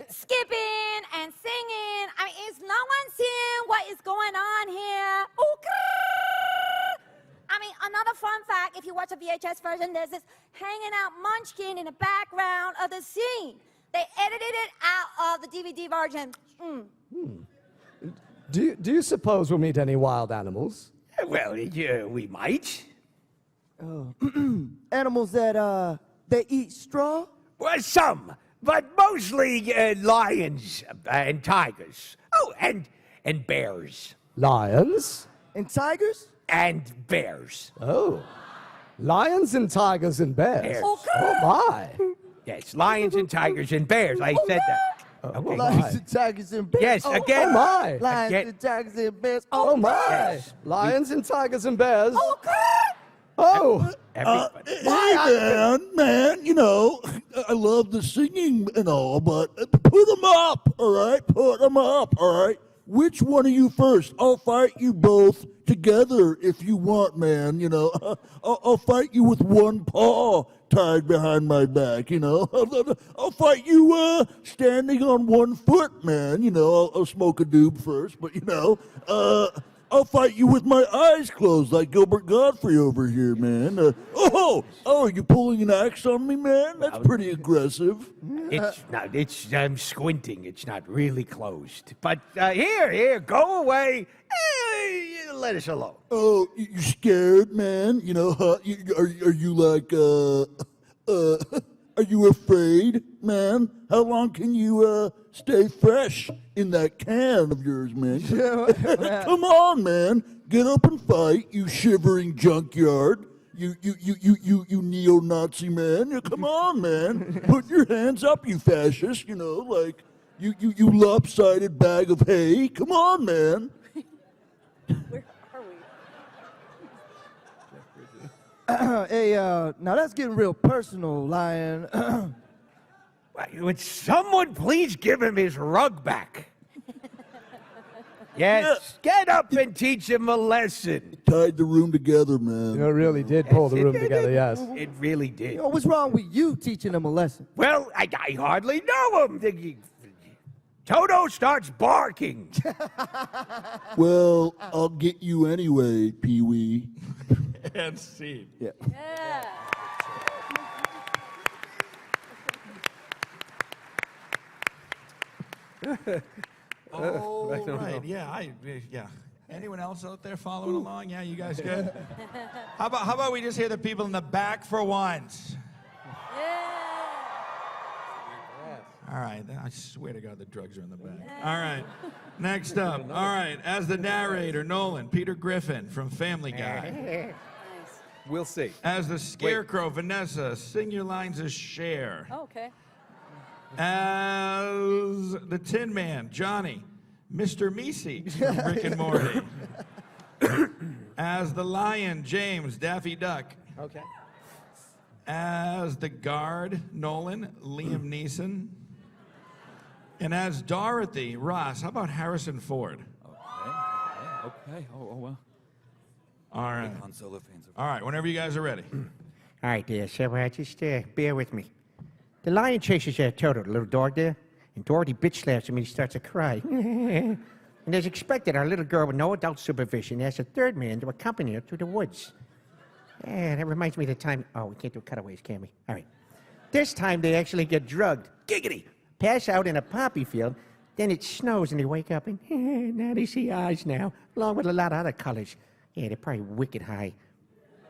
Speaker 7: skipping and singing. I mean, is no one seeing what is going on here? Ooh, I mean, another fun fact, if you watch a VHS version, there's this hanging out Munchkin in the background of the scene. They edited it out of the DVD version.
Speaker 2: Do you suppose we'll meet any wild animals?
Speaker 12: Well, yeah, we might.
Speaker 9: Animals that eat straw?
Speaker 12: Well, some, but mostly lions and tigers. Oh, and bears.
Speaker 2: Lions?
Speaker 9: And tigers?
Speaker 12: And bears.
Speaker 2: Oh. Lions and tigers and bears.
Speaker 12: Bears.
Speaker 2: Oh, my.
Speaker 12: Yes, lions and tigers and bears. I said that. Okay.
Speaker 9: Lions and tigers and bears.
Speaker 12: Yes, again.
Speaker 2: Oh, my.
Speaker 9: Lions
Speaker 12: Again.
Speaker 9: and tigers and bears.
Speaker 2: Oh, my.
Speaker 12: Yes.
Speaker 2: Lions and tigers and bears.
Speaker 9: Oh,
Speaker 12: Everybody.
Speaker 5: Man, you know, I love the singing and all, but put them up, all right? Put them up, all right? Which one of you first? I'll fight you both
Speaker 14: together if you want, man. You know, I'll fight you with one paw tied behind my back. You know, I'll fight you standing on one foot, man. You know, I'll smoke a doob first, but you know, I'll fight you with my eyes closed like Gilbert Godfrey over here, man. Oh, you pulling an axe on me, man? That's pretty aggressive.
Speaker 12: It's not. I'm squinting. It's not really closed. But here, go away. Let us alone.
Speaker 14: Oh, you scared, man? You know, are you like, are you afraid, man? How long can you stay fresh in that can of yours, man? Come on, man. Get up and fight, you shivering junkyard. You neo-Nazi man. Yeah, come on, man. Put your hands up, you fascist. You know, like you lopsided bag of hay. Come on, man.
Speaker 7: Where are we?
Speaker 9: Hey, now that's getting real personal, Lion.
Speaker 12: Would someone please give him his rug back? Yes, get up and teach him a lesson.
Speaker 14: Tied the room together, man.
Speaker 2: You know, it really did pull the room together, yes.
Speaker 12: It really did.
Speaker 9: You know, what's wrong with you teaching him a lesson?
Speaker 12: Well, I hardly know him. Toto starts barking.
Speaker 14: Well, I'll get you anyway, Pee-wee.
Speaker 1: And scene.
Speaker 14: Yeah.
Speaker 7: Yeah.
Speaker 1: All right. Yeah. Anyone else out there following along? Yeah, you guys good? How about we just hear the people in the back for once? All right. I swear to God the drugs are in the back. All right. Next up. All right. As the narrator, Nolan, Peter Griffin from Family Guy.
Speaker 15: We'll see.
Speaker 1: As the Scarecrow, Vanessa, sing your lines as Cher.
Speaker 7: Oh, okay.
Speaker 1: As the Tin Man, Johnny, Mr. Meeseeks from Rick and Morty. As the Lion, James, Daffy Duck.
Speaker 4: Okay.
Speaker 1: As the Guard, Nolan, Liam Neeson. And as Dorothy, Ross, how about Harrison Ford?
Speaker 10: Okay. Oh, well.
Speaker 1: All right.
Speaker 10: Han Solo fans.
Speaker 1: All right, whenever you guys are ready.
Speaker 12: All right, there. So just bear with me. The lion chases Toto, the little dog there, and Dorothy bitch slaps him and he starts to cry. And as expected, our little girl with no adult supervision asks a third man to accompany her through the woods. Yeah, that reminds me of the time. Oh, we can't do cutaways, can we? All right. This time they actually get drugged. Giggity! Pass out in a poppy field. Then it snows and they wake up and now they see eyes now, along with a lot of other colors. Yeah, they're probably wicked high.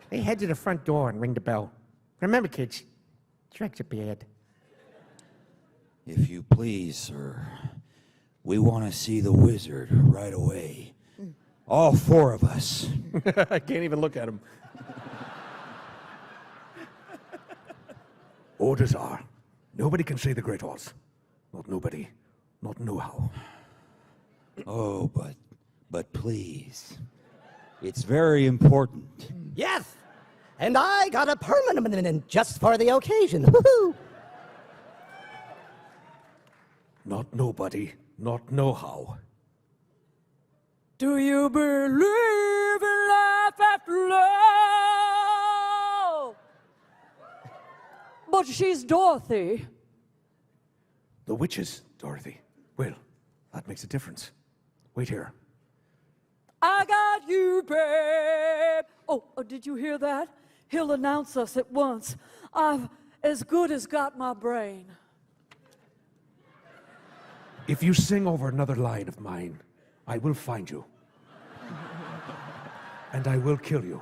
Speaker 12: They head to the front door and ring the bell. Remember, kids, drugs are bad.
Speaker 13: If you please, sir, we want to see the wizard right away. All four of us.
Speaker 15: I can't even look at him. Orders are, nobody can see the Great Horse. Not nobody. Not know how.
Speaker 13: Oh, but please. It's very important.
Speaker 4: Yes, and I got a permanent just for the occasion. Woohoo!
Speaker 15: Not nobody. Not know how.
Speaker 7: Do you believe in life after love? But she's Dorothy.
Speaker 15: The witches, Dorothy. Well, that makes a difference. Wait here.
Speaker 7: I got you, babe. Oh, did you hear that? He'll announce us at once. I've as good as got my brain.
Speaker 15: If you sing over another line of mine, I will find you. And I will kill you.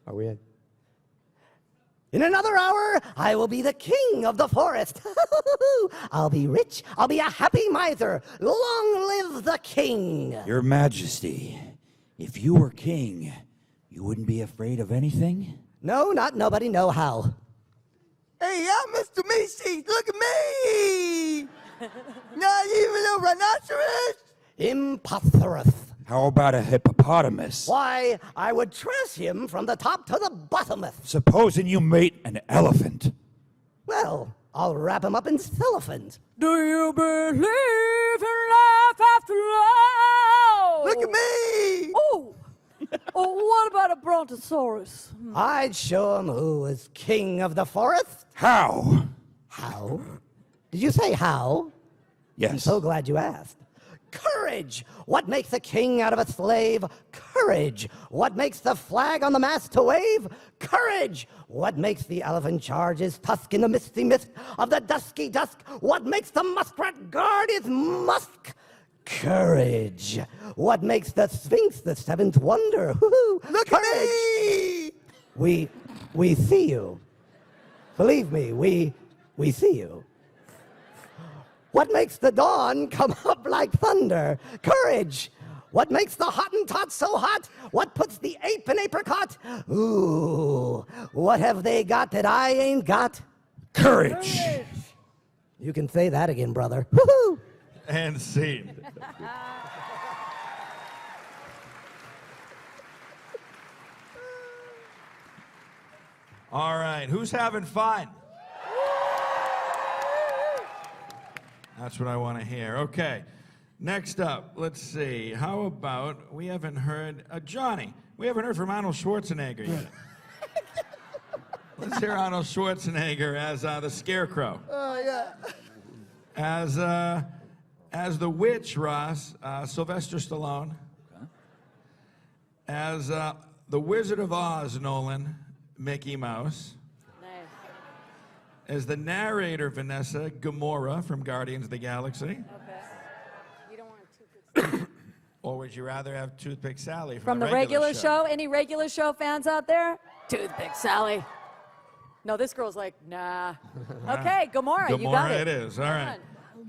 Speaker 2: Are we in?
Speaker 4: In another hour, I will be the king of the forest. I'll be rich. I'll be a happy miser. Long live the king.
Speaker 13: Your Majesty, if you were king, you wouldn't be afraid of anything?
Speaker 4: No, not nobody know how.
Speaker 9: Hey, I'm Mr. Meeseeks. Look at me. Not even a rhinoceros.
Speaker 4: Imposterous.
Speaker 13: How about a hippopotamus?
Speaker 4: Why, I would trash him from the top to the bottometh.
Speaker 13: Supposing you mate an elephant.
Speaker 4: Well, I'll wrap him up in cellophane.
Speaker 7: Do you believe in life after all?
Speaker 9: Look at me!
Speaker 7: Oh, what about a brontosaurus?
Speaker 4: I'd show him who was king of the forest.
Speaker 13: How?
Speaker 4: How? Did you say how?
Speaker 13: Yes.
Speaker 4: I'm so glad you asked. Courage! What makes a king out of a slave? Courage! What makes the flag on the mast to wave? Courage! What makes the elephant charge his tusk in the misty mist of the dusky dusk? What makes the muskrat guard his musk? Courage! What makes the Sphinx the seventh wonder?
Speaker 9: Look at me!
Speaker 4: We see you. Believe me, we see you. What makes the dawn come up like thunder? Courage! What makes the Hottentot so hot? What puts the ape in apricot? Ooh, what have they got that I ain't got?
Speaker 13: Courage!
Speaker 4: You can say that again, brother. Woo-hoo!
Speaker 1: And scene. All right, who's having fun? That's what I want to hear. Okay, next up, let's see. How about, we haven't heard, Johnny, we haven't heard from Arnold Schwarzenegger yet. Let's hear Arnold Schwarzenegger as the Scarecrow.
Speaker 9: Oh, yeah.
Speaker 1: As the witch, Ross, Sylvester Stallone. As the Wizard of Oz, Nolan, Mickey Mouse. As the narrator, Vanessa, Gamora from Guardians of the Galaxy.
Speaker 7: Okay. You don't want Toothpick.
Speaker 1: Or would you rather have Toothpick Sally
Speaker 7: From the regular show? Any regular show fans out there? Toothpick Sally. No, this girl's like, nah. Okay, Gamora, you got it.
Speaker 1: It is, all right.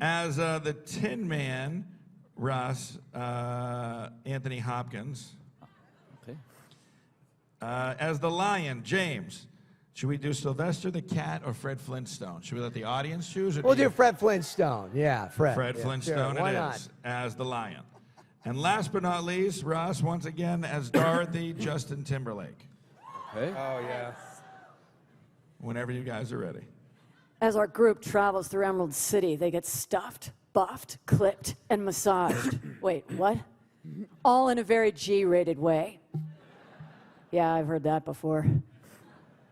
Speaker 1: As the Tin Man, Russ, Anthony Hopkins.
Speaker 10: Okay.
Speaker 1: As the Lion, James. Should we do Sylvester the Cat or Fred Flintstone? Should we let the audience choose? Or
Speaker 4: We'll do Fred Flintstone. Yeah, Fred.
Speaker 1: Fred
Speaker 4: Yeah,
Speaker 1: Flintstone
Speaker 4: sure, why
Speaker 1: it
Speaker 4: not?
Speaker 1: is, as the Lion. And last but not least, Ross, once again, as Dorothy, Justin Timberlake.
Speaker 10: Okay.
Speaker 5: Oh, yeah.
Speaker 1: Whenever you guys are ready.
Speaker 7: As our group travels through Emerald City, they get stuffed, buffed, clipped, and massaged. Wait, what? All in a very G-rated way. Yeah, I've heard that before.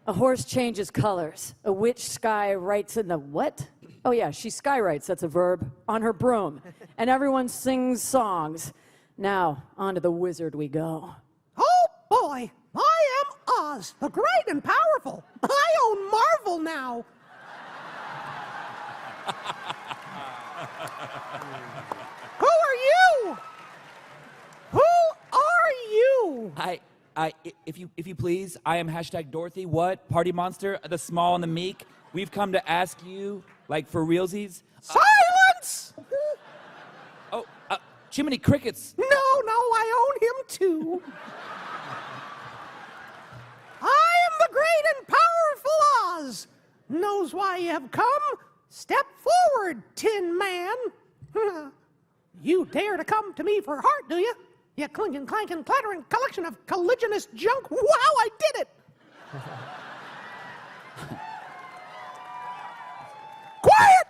Speaker 7: A horse changes colors. A witch sky writes in the what? Oh yeah, she skywrites, that's a verb, on her broom. And everyone sings songs. Now, on to the wizard we go.
Speaker 6: Oh boy, I am Oz, the great and powerful. I own Marvel now. Who are you? Who are you?
Speaker 10: If you please, I am #Dorothy. What? Party monster, the small and the meek. We've come to ask you, like for realsies.
Speaker 6: Silence!
Speaker 10: Jiminy Crickets.
Speaker 6: No, I own him too. I am the great and powerful Oz. Knows why you have come? Step forward, Tin Man. You dare to come to me for heart, do you? You clinking, clanking, clattering collection of colliginous junk. Wow, I did it! Quiet!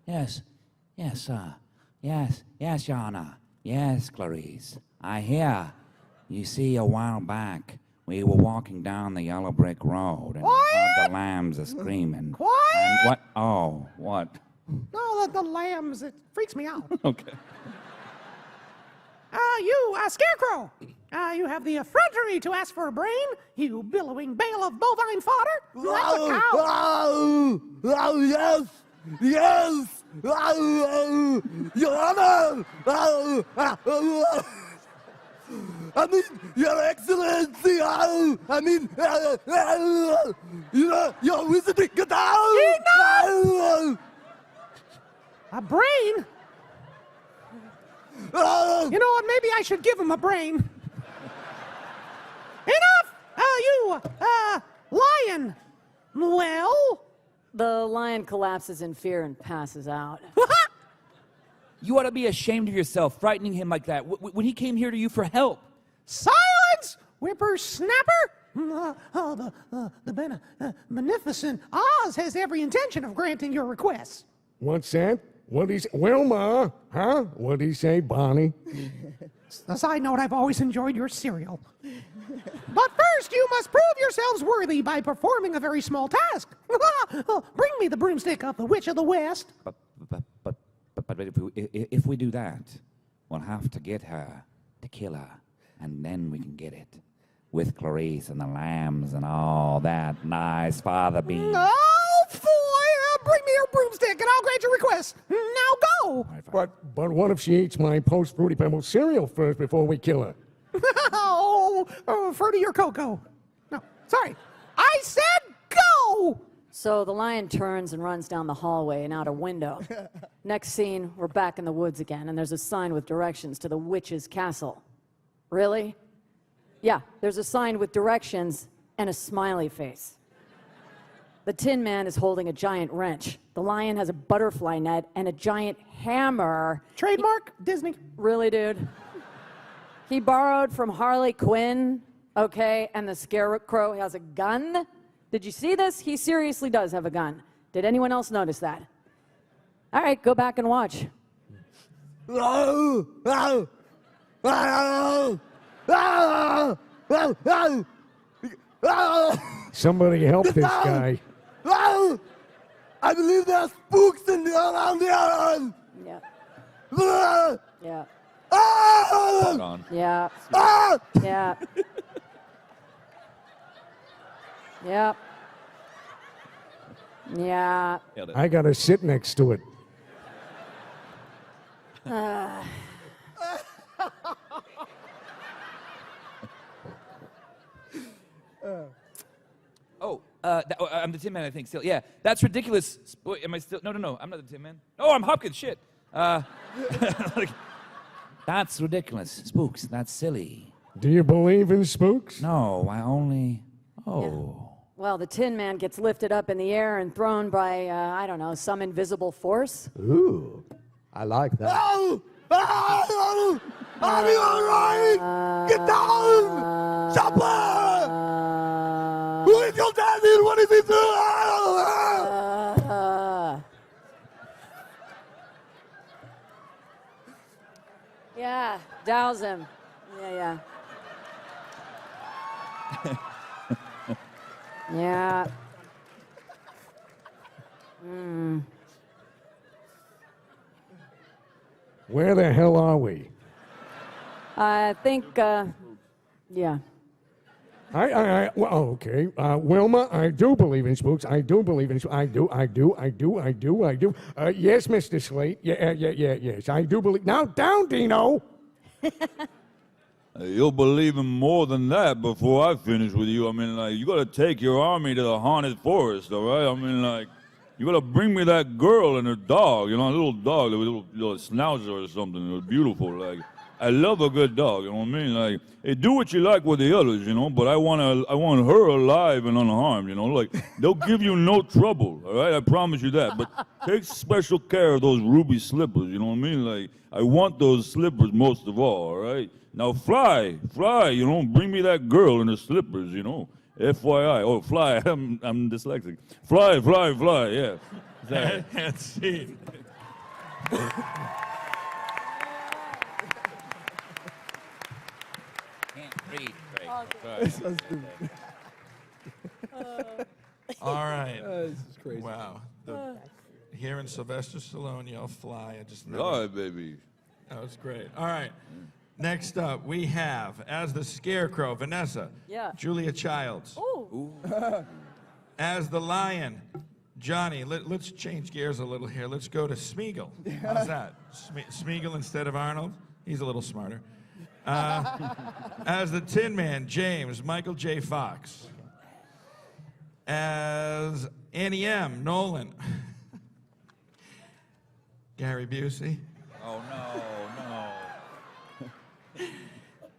Speaker 16: Yes, Your Honor. Yes, Clarice. I hear. You see, a while back, we were walking down the yellow brick road, and the lambs are screaming.
Speaker 6: Quiet!
Speaker 16: And what? Oh, what?
Speaker 6: No, the lambs, it freaks me out.
Speaker 16: Okay.
Speaker 6: You, Scarecrow, you have the effrontery to ask for a brain, you billowing bale of bovine fodder. That's a cow.
Speaker 14: Yes! Yes! Your Honor! I mean, Your Excellency! I mean, your wizarding guitar!
Speaker 6: Enough! A brain? You know what? Maybe I should give him a brain. Enough! You, lion. Well?
Speaker 7: The lion collapses in fear and passes out.
Speaker 10: You ought to be ashamed of yourself, frightening him like that when he came here to you for help.
Speaker 6: Silence, whippersnapper! Beneficent Oz has every intention of granting your requests.
Speaker 2: What's that? What'd he say? Wilma, huh? What'd he say, Bonnie?
Speaker 6: A side note, I've always enjoyed your cereal. But first, you must prove yourselves worthy by performing a very small task. Bring me the broomstick of the Witch of the West.
Speaker 16: But if we do that, we'll have to get her to kill her, and then we can get it. With Clarice and the lambs and all that nice father bean.
Speaker 6: Oh, boy! Bring me your broomstick and I'll grant your request. Now go!
Speaker 2: But what if she eats my post-Fruity Pebbles cereal first before we kill her?
Speaker 6: Fruity or cocoa? No, sorry. I said go!
Speaker 17: So the lion turns and runs down the hallway and out a window. Next scene, we're back in the woods again, and there's a sign with directions to the witch's castle. Really? Yeah, there's a sign with directions and a smiley face. The Tin Man is holding a giant wrench. The lion has a butterfly net and a giant hammer.
Speaker 6: Trademark, Disney.
Speaker 17: Really, dude? He borrowed from Harley Quinn, okay, and the Scarecrow has a gun. Did you see this? He seriously does have a gun. Did anyone else notice that? All right, go back and watch.
Speaker 2: Somebody help this guy.
Speaker 14: I believe there are spooks around the island.
Speaker 17: Yeah.
Speaker 14: Yeah.
Speaker 17: Yeah. Yeah. Yep. Yeah.
Speaker 2: I gotta sit next to it.
Speaker 10: I'm the Tin Man, I think, still. Yeah, that's ridiculous. Wait, am I still? No, I'm not the Tin Man. Oh, I'm Hopkins, shit.
Speaker 16: That's ridiculous. Spooks, that's silly.
Speaker 2: Do you believe in spooks?
Speaker 16: No, I only... Oh.
Speaker 17: Well, the Tin Man gets lifted up in the air and thrown by, I don't know, some invisible force.
Speaker 18: Ooh, I like that.
Speaker 14: Are you alright? Get down! Chopper! Who is your daddy and what is he doing?
Speaker 17: Yeah, douse him. Yeah. Yeah.
Speaker 2: Where the hell are we?
Speaker 17: I think, yeah.
Speaker 2: Well, okay. Wilma, I do believe in spooks. I do believe in spooks. I do. Yes, Mr. Slate. Yes. I do believe. Now, down, Dino.
Speaker 19: You'll believe in more than that before I finish with you. I mean, like, you gotta take your army to the haunted forest, all right? I mean, like, you gotta bring me that girl and her dog, you know, a little dog, a little schnauzer or something. It was beautiful, like. I love a good dog, you know what I mean? Like, hey, do what you like with the others, you know, but I want her alive and unharmed, you know? Like, they'll give you no trouble, all right? I promise you that. But take special care of those ruby slippers, you know what I mean? Like, I want those slippers most of all, all right? Now fly, you know, bring me that girl in her slippers, you know? FYI. Oh, fly, I'm dyslexic. Fly, yeah. Exactly.
Speaker 1: And see.
Speaker 16: So stupid.
Speaker 1: All right.
Speaker 18: This is crazy.
Speaker 1: Wow. Hearing Sylvester Stallone yell fly, I just...
Speaker 19: Fly, baby.
Speaker 1: That was great. All right. Next up, we have, as the Scarecrow, Vanessa.
Speaker 17: Yeah.
Speaker 1: Julia Childs.
Speaker 17: Ooh.
Speaker 1: As the Lion, Johnny. Let's change gears a little here. Let's go to Smeagol. How's that? Smeagol instead of Arnold? He's a little smarter. As the Tin Man, James, Michael J. Fox. As Annie M., Nolan. Gary Busey.
Speaker 19: Oh, no.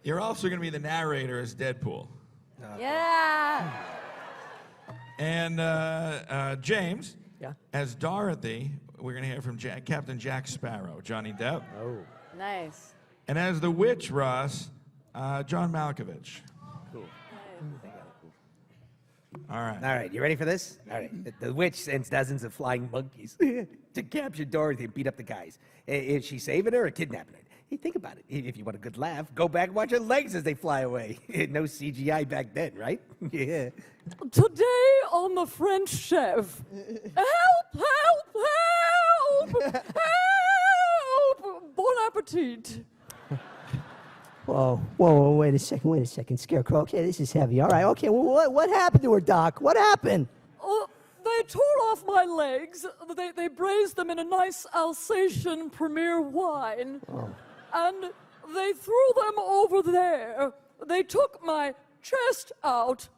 Speaker 1: You're also going to be the narrator as Deadpool.
Speaker 17: Yeah.
Speaker 1: And James,
Speaker 18: Yeah.
Speaker 1: as Dorothy, we're going to hear from Captain Jack Sparrow, Johnny Depp.
Speaker 18: Oh.
Speaker 17: Nice.
Speaker 1: And as the witch, Ross, John Malkovich.
Speaker 18: Cool.
Speaker 1: All right.
Speaker 12: All right, you ready for this? All right. The witch sends dozens of flying monkeys to capture Dorothy and beat up the guys. Is she saving her or kidnapping her? Hey, think about it. If you want a good laugh, go back and watch her legs as they fly away. No CGI back then, right? Yeah.
Speaker 20: Today on the French Chef. Help! Help! Help! Help! Bon appetit.
Speaker 4: Whoa, wait a second, Scarecrow. Okay, this is heavy. All right, okay, well, what happened to her, Doc? What happened?
Speaker 20: They tore off my legs. They braised them in a nice Alsatian premier wine. And they threw them over there. They took my chest out.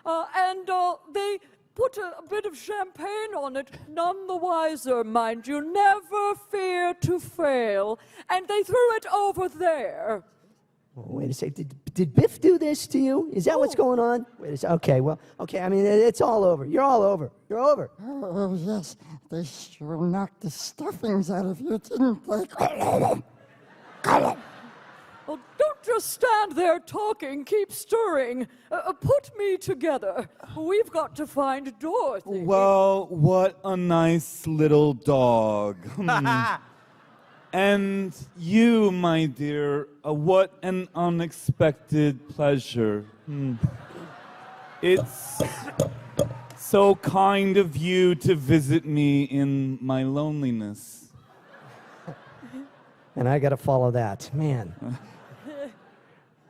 Speaker 20: And they put a bit of champagne on it, none the wiser, mind you. Never fear to fail. And they threw it over there.
Speaker 4: Wait a second. Did Biff do this to you? Is that what's going on? Wait a second. Okay, well, okay, I mean, it's all over. You're all over. You're over.
Speaker 21: Oh, yes. They sure knocked the stuffings out of you, didn't they?
Speaker 20: Well, don't just stand there talking. Keep stirring. Put me together. We've got to find Dorothy.
Speaker 5: Well, what a nice little dog. And you, my dear, what an unexpected pleasure. It's so kind of you to visit me in my loneliness.
Speaker 4: And I gotta follow that. Man.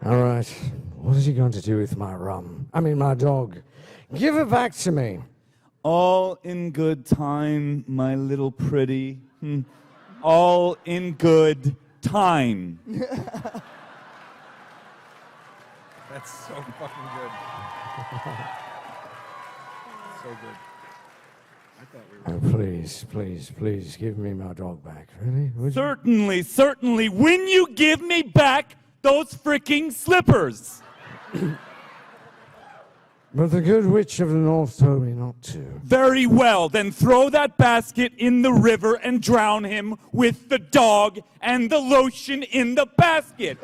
Speaker 2: All right. What is he going to do with my my dog? Give it back to me.
Speaker 5: All in good time, my little pretty. All in good time.
Speaker 12: That's so fucking good. So good. I thought we were...
Speaker 2: Please, give me my dog back. Really?
Speaker 5: Certainly. When you give me back those freaking slippers.
Speaker 2: But the good witch of the north told me not to.
Speaker 5: Very well, then throw that basket in the river and drown him with the dog and the lotion in the basket.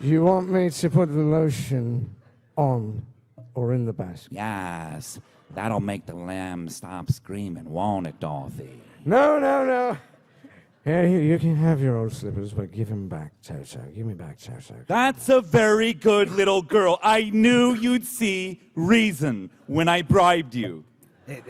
Speaker 2: You want me to put the lotion on or in the basket?
Speaker 16: Yes, that'll make the lamb stop screaming, won't it, Dorothy?
Speaker 2: No. Yeah, you can have your old slippers, but give him back, Toto. Give me back, Toto.
Speaker 5: That's a very good little girl. I knew you'd see reason when I bribed you.
Speaker 12: The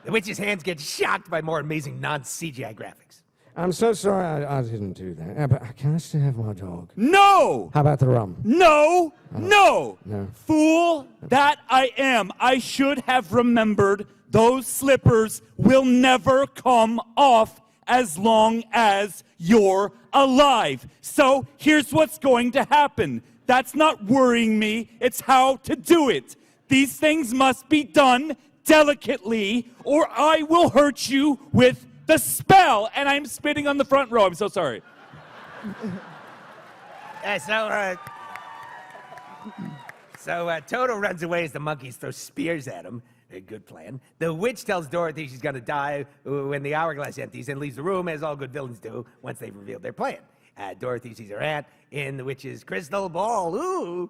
Speaker 12: witch's hands get shocked by more amazing non-CGI graphics.
Speaker 2: I'm so sorry I didn't do that. But can I still have my dog?
Speaker 5: No!
Speaker 2: How about the rum?
Speaker 5: No!
Speaker 2: No.
Speaker 5: Fool that I am. I should have remembered those slippers will never come off as long as you're alive. So here's what's going to happen. That's not worrying me, it's how to do it. These things must be done delicately, or I will hurt you with the spell. And I'm spitting on the front row, I'm so sorry.
Speaker 12: So Toto runs away as the monkeys throw spears at him. A good plan. The witch tells Dorothy she's gonna die when the hourglass empties and leaves the room, as all good villains do once they've revealed their plan. Dorothy sees her aunt in the witch's crystal ball. Ooh!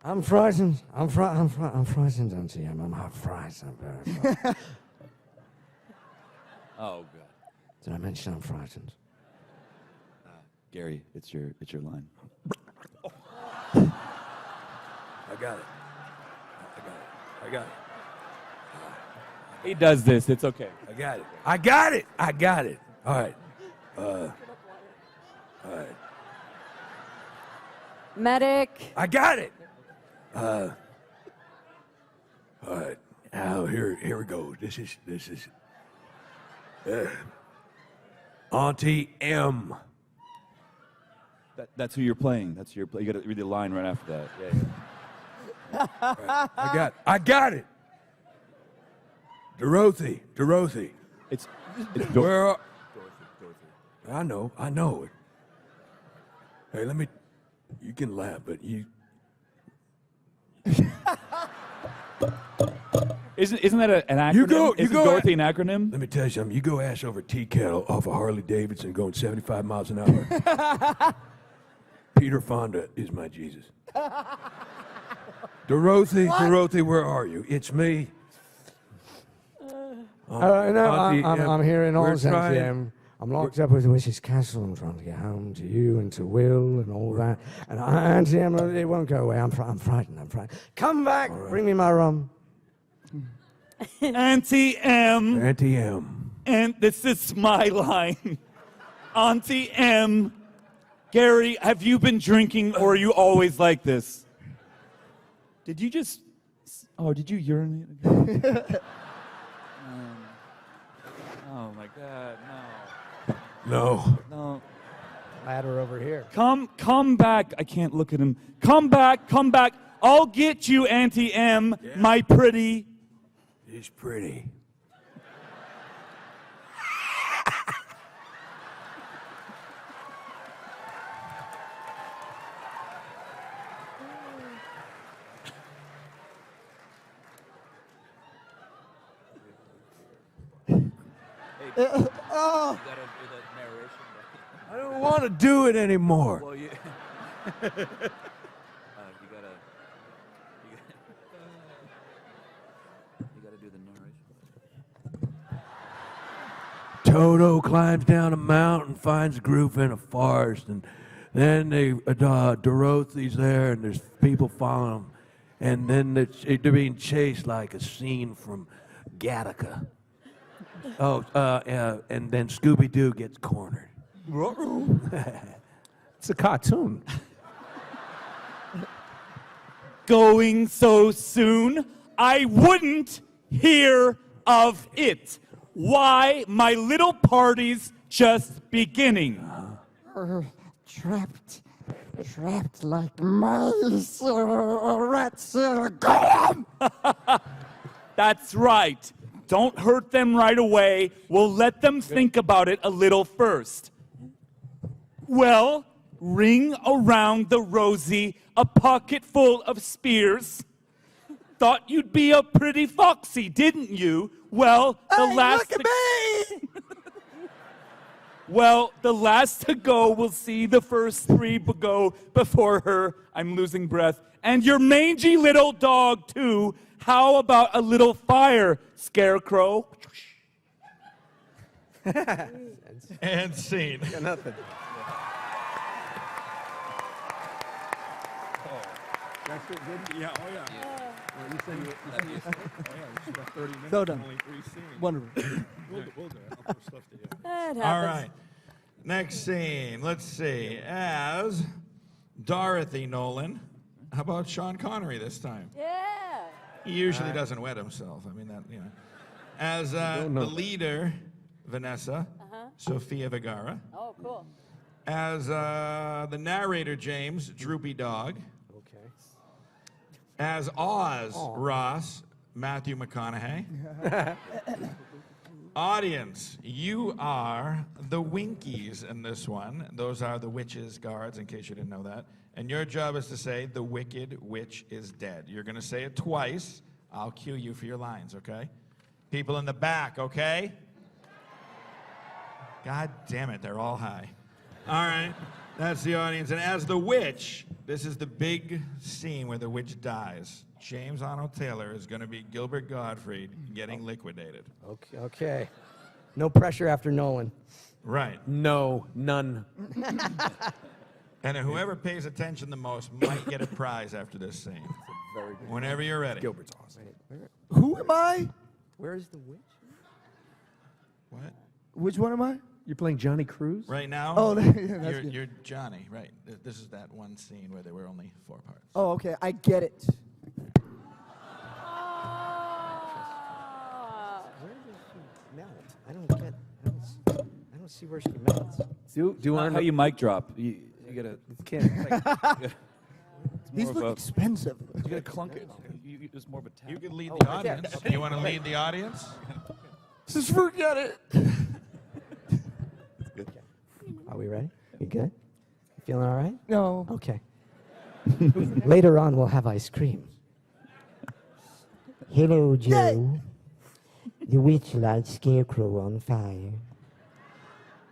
Speaker 2: I'm frightened. I'm frightened, Auntie Em. I'm frightened. I'm very frightened.
Speaker 5: Oh, God.
Speaker 2: Did I mention I'm frightened?
Speaker 5: Gary, it's your line.
Speaker 15: I got it.
Speaker 5: He does this, it's okay.
Speaker 15: I got it. All right.
Speaker 17: Medic.
Speaker 15: I got it. All right. Now here we go. This is Auntie M.
Speaker 5: That's who you're playing. You gotta read the line right after that. Yeah.
Speaker 15: Right. I got it. Dorothy.
Speaker 5: It's
Speaker 15: where are... I know it. Hey, you can laugh, but you...
Speaker 5: Isn't that an acronym? Isn't Dorothy an acronym?
Speaker 15: Let me tell you something. You go ass over tea kettle off a Harley Davidson going 75 miles an hour. Peter Fonda is my Jesus.
Speaker 12: Dorothy, Dorothy, where are you? It's me.
Speaker 2: No, I'm here in all sense. I'm locked up with the witch's castle. I'm trying to get home to you and to Will and all that. And Auntie Em, it won't go away. I'm frightened. Come back. Right. Bring me my rum.
Speaker 10: Auntie M.
Speaker 12: Auntie M.
Speaker 10: And this is my line. Auntie M. Gary, have you been drinking or are you always like this? Did you just... Oh, did you urinate again? Oh, my God,
Speaker 12: No.
Speaker 10: no.
Speaker 2: Ladder over here.
Speaker 10: Come back. I can't look at him. Come back. I'll get you, Auntie M, my pretty.
Speaker 12: She's pretty.
Speaker 9: Oh.
Speaker 12: I don't want to do it anymore.
Speaker 10: Well, you gotta do the narration.
Speaker 12: Toto climbs down a mountain, finds a group in a forest, and then Dorothy's there, and there's people following them, and then they're being chased like a scene from Gattaca. And then Scooby-Doo gets cornered.
Speaker 6: It's a cartoon.
Speaker 10: Going so soon, I wouldn't hear of it. Why, my little party's just beginning.
Speaker 21: Trapped like mice or rats in a golem.
Speaker 10: That's right. Don't hurt them right away. We'll let them think about it a little first. Well, ring around the rosy, a pocket full of spears. Thought you'd be a pretty foxy, didn't you? Well, the last
Speaker 9: look at me!
Speaker 10: Well, the last to go will see the first three go before her. I'm losing breath. And your mangy little dog, too. How about a little fire, Scarecrow?
Speaker 1: And scene.
Speaker 18: Got nothing.
Speaker 1: That's it, good? Yeah, oh yeah. Well, you said you said it's about 30 minutes.
Speaker 9: So done.
Speaker 1: Only 3 scenes.
Speaker 9: Wonderful.
Speaker 1: We'll do it. I'll put stuff together.
Speaker 7: That happens.
Speaker 1: All right. Next scene. Let's see. As Dorothy Nolan. How about Sean Connery this time?
Speaker 7: Yeah.
Speaker 1: He usually doesn't wet himself. I mean, that, you know. As the leader, Vanessa, SYFY WIRE.
Speaker 17: Oh, cool.
Speaker 1: As the narrator, James, Droopy Dog.
Speaker 2: Okay.
Speaker 1: As Oz, Ross, Matthew McConaughey. Audience, you are the Winkies in this one. Those are the witches' guards, in case you didn't know that. And your job is to say, the wicked witch is dead. You're going to say it twice. I'll cue you for your lines, okay? People in the back, okay? God damn it, they're all high. All right, that's the audience. And as the witch, this is the big scene where the witch dies. James Arnold Taylor is going to be Gilbert Gottfried getting liquidated.
Speaker 4: Okay. No pressure after Nolan.
Speaker 1: Right.
Speaker 6: No, none.
Speaker 1: And whoever pays attention the most might get a prize after this scene.
Speaker 18: Very good.
Speaker 1: Whenever you're ready.
Speaker 18: Gilbert's awesome.
Speaker 9: Who am I?
Speaker 4: Where's the witch?
Speaker 1: What?
Speaker 9: Which one am I?
Speaker 6: You're playing Johnny Cruz?
Speaker 1: Right now,
Speaker 9: Oh, yeah, that's good.
Speaker 1: you're Johnny, right. This is that one scene where there were only 4 parts.
Speaker 9: Oh, okay. I get it.
Speaker 4: Where does she melt? I don't see where she melts.
Speaker 6: Do you want
Speaker 10: How you mic drop? You gotta.
Speaker 9: These look expensive.
Speaker 10: You gotta clunk it. There's more of a tap.
Speaker 1: You could lead the audience. You want to lead the audience?
Speaker 9: Just forget it.
Speaker 4: Are we ready? You good? You feeling all right?
Speaker 9: No.
Speaker 4: Okay. Later on, we'll have ice cream. Hello, Joe. The witch lights Scarecrow on fire.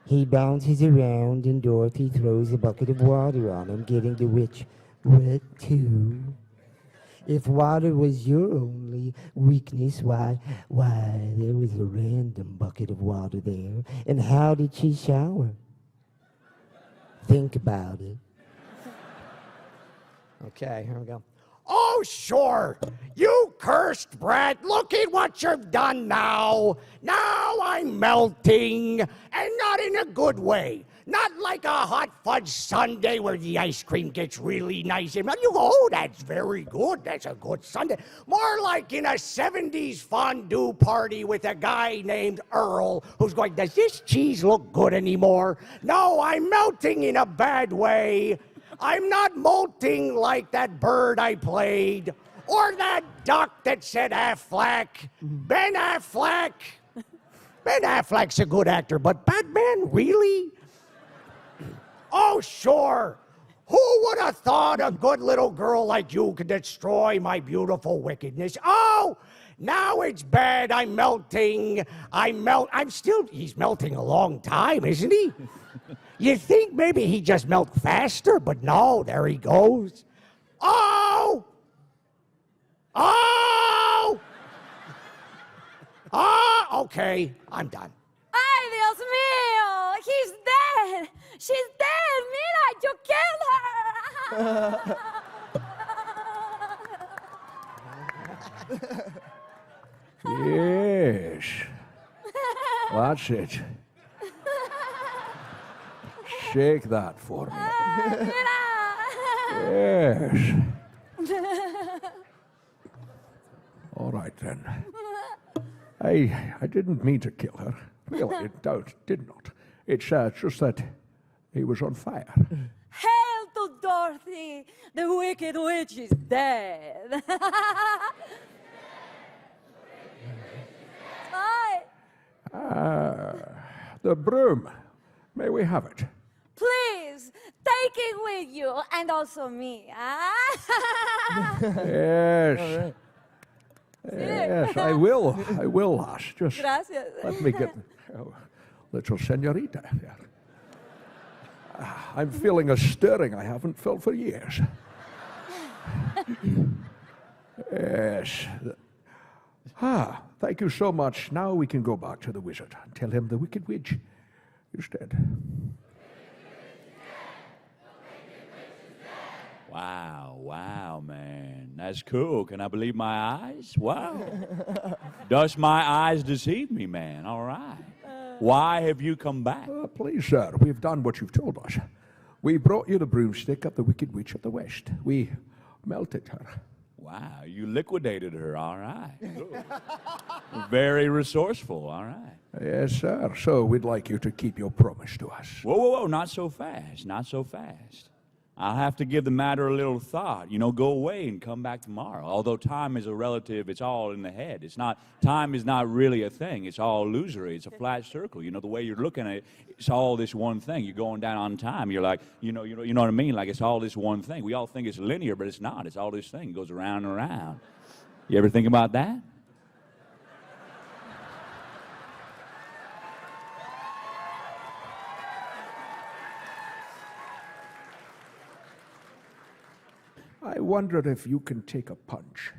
Speaker 4: He bounces around and Dorothy throws a bucket of water on him, getting the witch wet too. If water was your only weakness, why, there was a random bucket of water there. And how did she shower? Think about it. Okay, here we go.
Speaker 12: Oh, sure. You cursed brat. Look at what you've done now. Now I'm melting, and not in a good way. Not like a hot fudge sundae where the ice cream gets really nice. And you go, oh, that's very good. That's a good sundae. More like in a 70s fondue party with a guy named Earl who's going, does this cheese look good anymore? No, I'm melting in a bad way. I'm not molting like that bird I played, or that duck that said Affleck. Ben Affleck. Ben Affleck's a good actor, but Batman, really? Oh, sure. Who would have thought a good little girl like you could destroy my beautiful wickedness? Oh, now it's bad. I'm melting. He's melting a long time, isn't he? You think maybe he just melt faster, but no, there he goes. Oh! Oh! Oh! Okay, I'm done.
Speaker 7: Ay, Dios mío! He's dead! She's dead! Mira, you killed her!
Speaker 2: Yes. That's it. Shake that for me. Yes. All right, then. I didn't mean to kill her. Really, did not. It's just that he was on fire.
Speaker 7: Hail to Dorothy! The wicked witch is dead! Hi!
Speaker 2: The broom. May we have it?
Speaker 7: Please, take it with you, and also me.
Speaker 2: Yes. Yes, I will, lass. Just
Speaker 7: Gracias.
Speaker 2: let me get little senorita here. I'm feeling a stirring I haven't felt for years. Yes. Thank you so much. Now we can go back to the wizard and tell him the wicked witch is dead.
Speaker 11: Wow, man. That's cool. Can I believe my eyes? Wow. Does my eyes deceive me, man? All right. Why have you come back?
Speaker 2: Please, sir, we've done what you've told us. We brought you the broomstick of the wicked witch of the West. We melted her.
Speaker 11: Wow, you liquidated her. All right. Very resourceful. All right.
Speaker 2: Yes, sir. So we'd like you to keep your promise to us.
Speaker 11: Whoa. Not so fast. Not so fast. I'll have to give the matter a little thought. You know, go away and come back tomorrow. Although time is a relative, it's all in the head. Time is not really a thing. It's all illusory. It's a flat circle. You know, the way you're looking at it, it's all this one thing. You're going down on time. You're like, you know what I mean? Like it's all this one thing. We all think it's linear, but it's not. It's all this thing. It goes around and around. You ever think about that?
Speaker 2: I wondered if you can take a punch.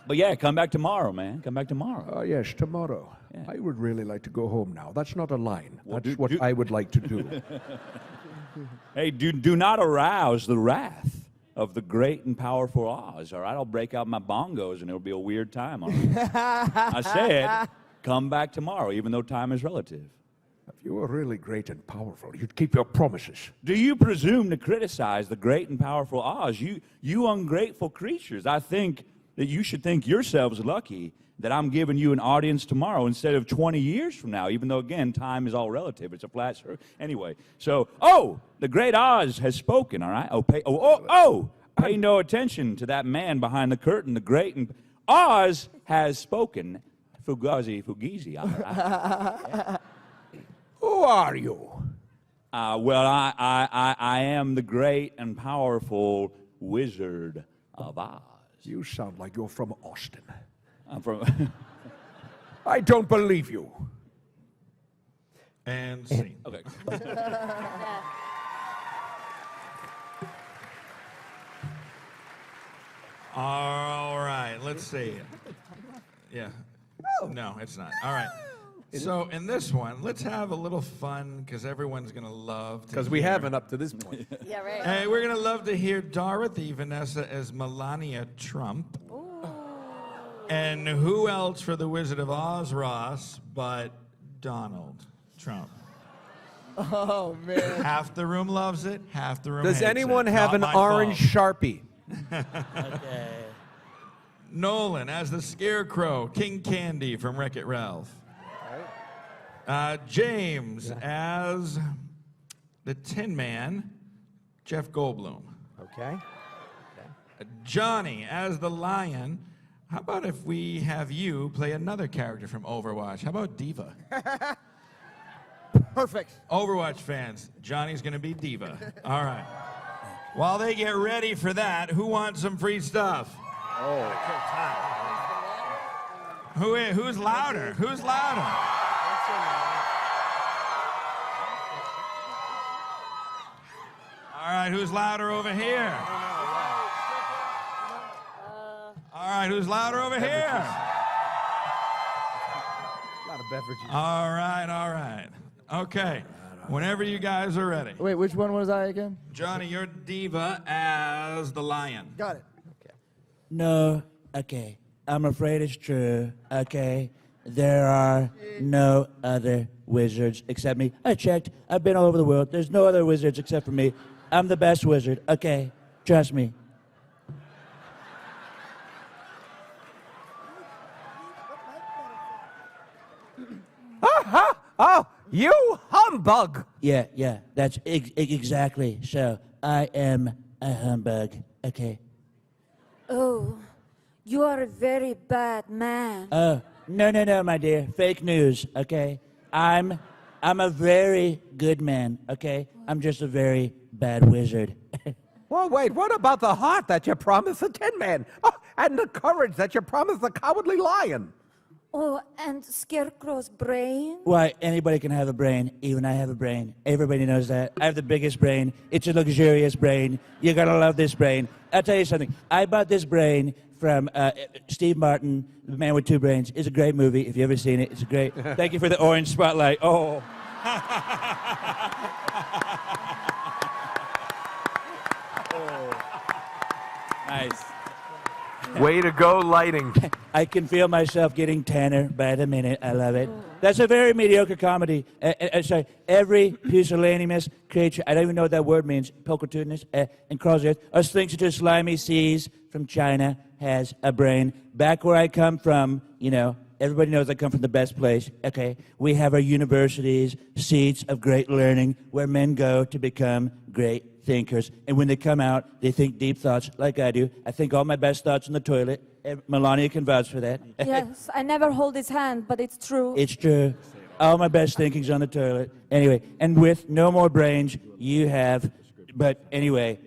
Speaker 11: But yeah, come back tomorrow, man. Come back tomorrow.
Speaker 2: Yes, tomorrow.
Speaker 11: Yeah.
Speaker 2: I would really like to go home now. That's not a line.
Speaker 11: Well,
Speaker 2: That's what I would like to do.
Speaker 11: Hey, do not arouse the wrath of the great and powerful Oz, all right? I'll break out my bongos and it'll be a weird time, all right? I said, come back tomorrow, even though time is relative.
Speaker 2: If you were really great and powerful, you'd keep your promises.
Speaker 11: Do you presume to criticize the great and powerful Oz? You ungrateful creatures. I think that you should think yourselves lucky that I'm giving you an audience tomorrow instead of 20 years from now, even though, again, time is all relative. It's a flat circle. Anyway, so, the great Oz has spoken, all right? Pay no attention to that man behind the curtain. The great and Oz has spoken. Fugazi, all right? Yeah.
Speaker 2: Who are you?
Speaker 11: Well, I am the great and powerful Wizard of Oz.
Speaker 2: You sound like you're from Austin.
Speaker 11: I'm from...
Speaker 2: I don't believe you.
Speaker 1: And scene.
Speaker 11: Okay.
Speaker 1: All right, let's see. Yeah. No, it's not. All right. So in this one, let's have a little fun because everyone's going to love to
Speaker 18: Because we
Speaker 1: hear-
Speaker 18: haven't up to this point.
Speaker 17: Yeah, right.
Speaker 1: Hey, we're going to love to hear Dorothy Vanessa as Melania Trump. And who else for the Wizard of Oz, Ross, but Donald Trump?
Speaker 9: Oh, man.
Speaker 1: Half the room loves it, half the room
Speaker 18: Does
Speaker 1: hates
Speaker 18: anyone
Speaker 1: it.
Speaker 18: have
Speaker 1: Not
Speaker 18: an
Speaker 1: my
Speaker 18: orange
Speaker 1: fault.
Speaker 18: Sharpie?
Speaker 11: Okay.
Speaker 1: Nolan as the Scarecrow, King Candy from Wreck-It Ralph. James as the Tin Man, Jeff Goldblum.
Speaker 18: Okay.
Speaker 1: Johnny as the Lion. How about if we have you play another character from Overwatch? How about Diva?
Speaker 9: Perfect.
Speaker 1: Overwatch fans, Johnny's gonna be Diva. All right. While they get ready for that, who wants some free stuff? Who's louder? Who's louder? All right, who's louder over here? All right, who's louder over here?
Speaker 18: A lot of beverages.
Speaker 1: All right. Okay, whenever you guys are ready.
Speaker 9: Wait, which one was I again?
Speaker 1: Johnny, you're Diva as the Lion.
Speaker 9: Got it.
Speaker 11: No, okay. I'm afraid it's true, okay? There are no other wizards except me. I checked. I've been all over the world. There's no other wizards except for me. I'm the best wizard, okay? Trust me.
Speaker 12: Oh, you humbug!
Speaker 11: Yeah, that's exactly so. I am a humbug, okay?
Speaker 7: Oh, you are a very bad man.
Speaker 11: Oh, no, my dear. Fake news, okay? I'm a very good man, okay? I'm just a very bad wizard.
Speaker 12: Well, wait, what about the heart that you promised the Tin Man? Oh, and the courage that you promised the Cowardly Lion?
Speaker 7: Oh, and Scarecrow's brain?
Speaker 11: Why, anybody can have a brain. Even I have a brain. Everybody knows that. I have the biggest brain. It's a luxurious brain. You're gonna love this brain. I'll tell you something. I bought this brain from Steve Martin, The Man with Two Brains. It's a great movie. If you've ever seen it, it's great. Thank you for the orange spotlight. Oh. Nice.
Speaker 18: Way to go, lighting.
Speaker 11: I can feel myself getting tanner by the minute. I love it. That's a very mediocre comedy. Sorry, every pusillanimous creature, I don't even know what that word means, pulchritudinous, and crawls the earth, or slinks into slimy seas from China, has a brain. Back where I come from, you know, everybody knows I come from the best place, okay? We have our universities, seats of great learning, where men go to become great thinkers. And when they come out, they think deep thoughts like I do. I think all my best thoughts in the toilet. Melania can vouch for that.
Speaker 7: Yes, I never hold his hand, but it's true.
Speaker 11: It's true. All my best thinking's on the toilet. Anyway, and with no more brains, you have, but anyway,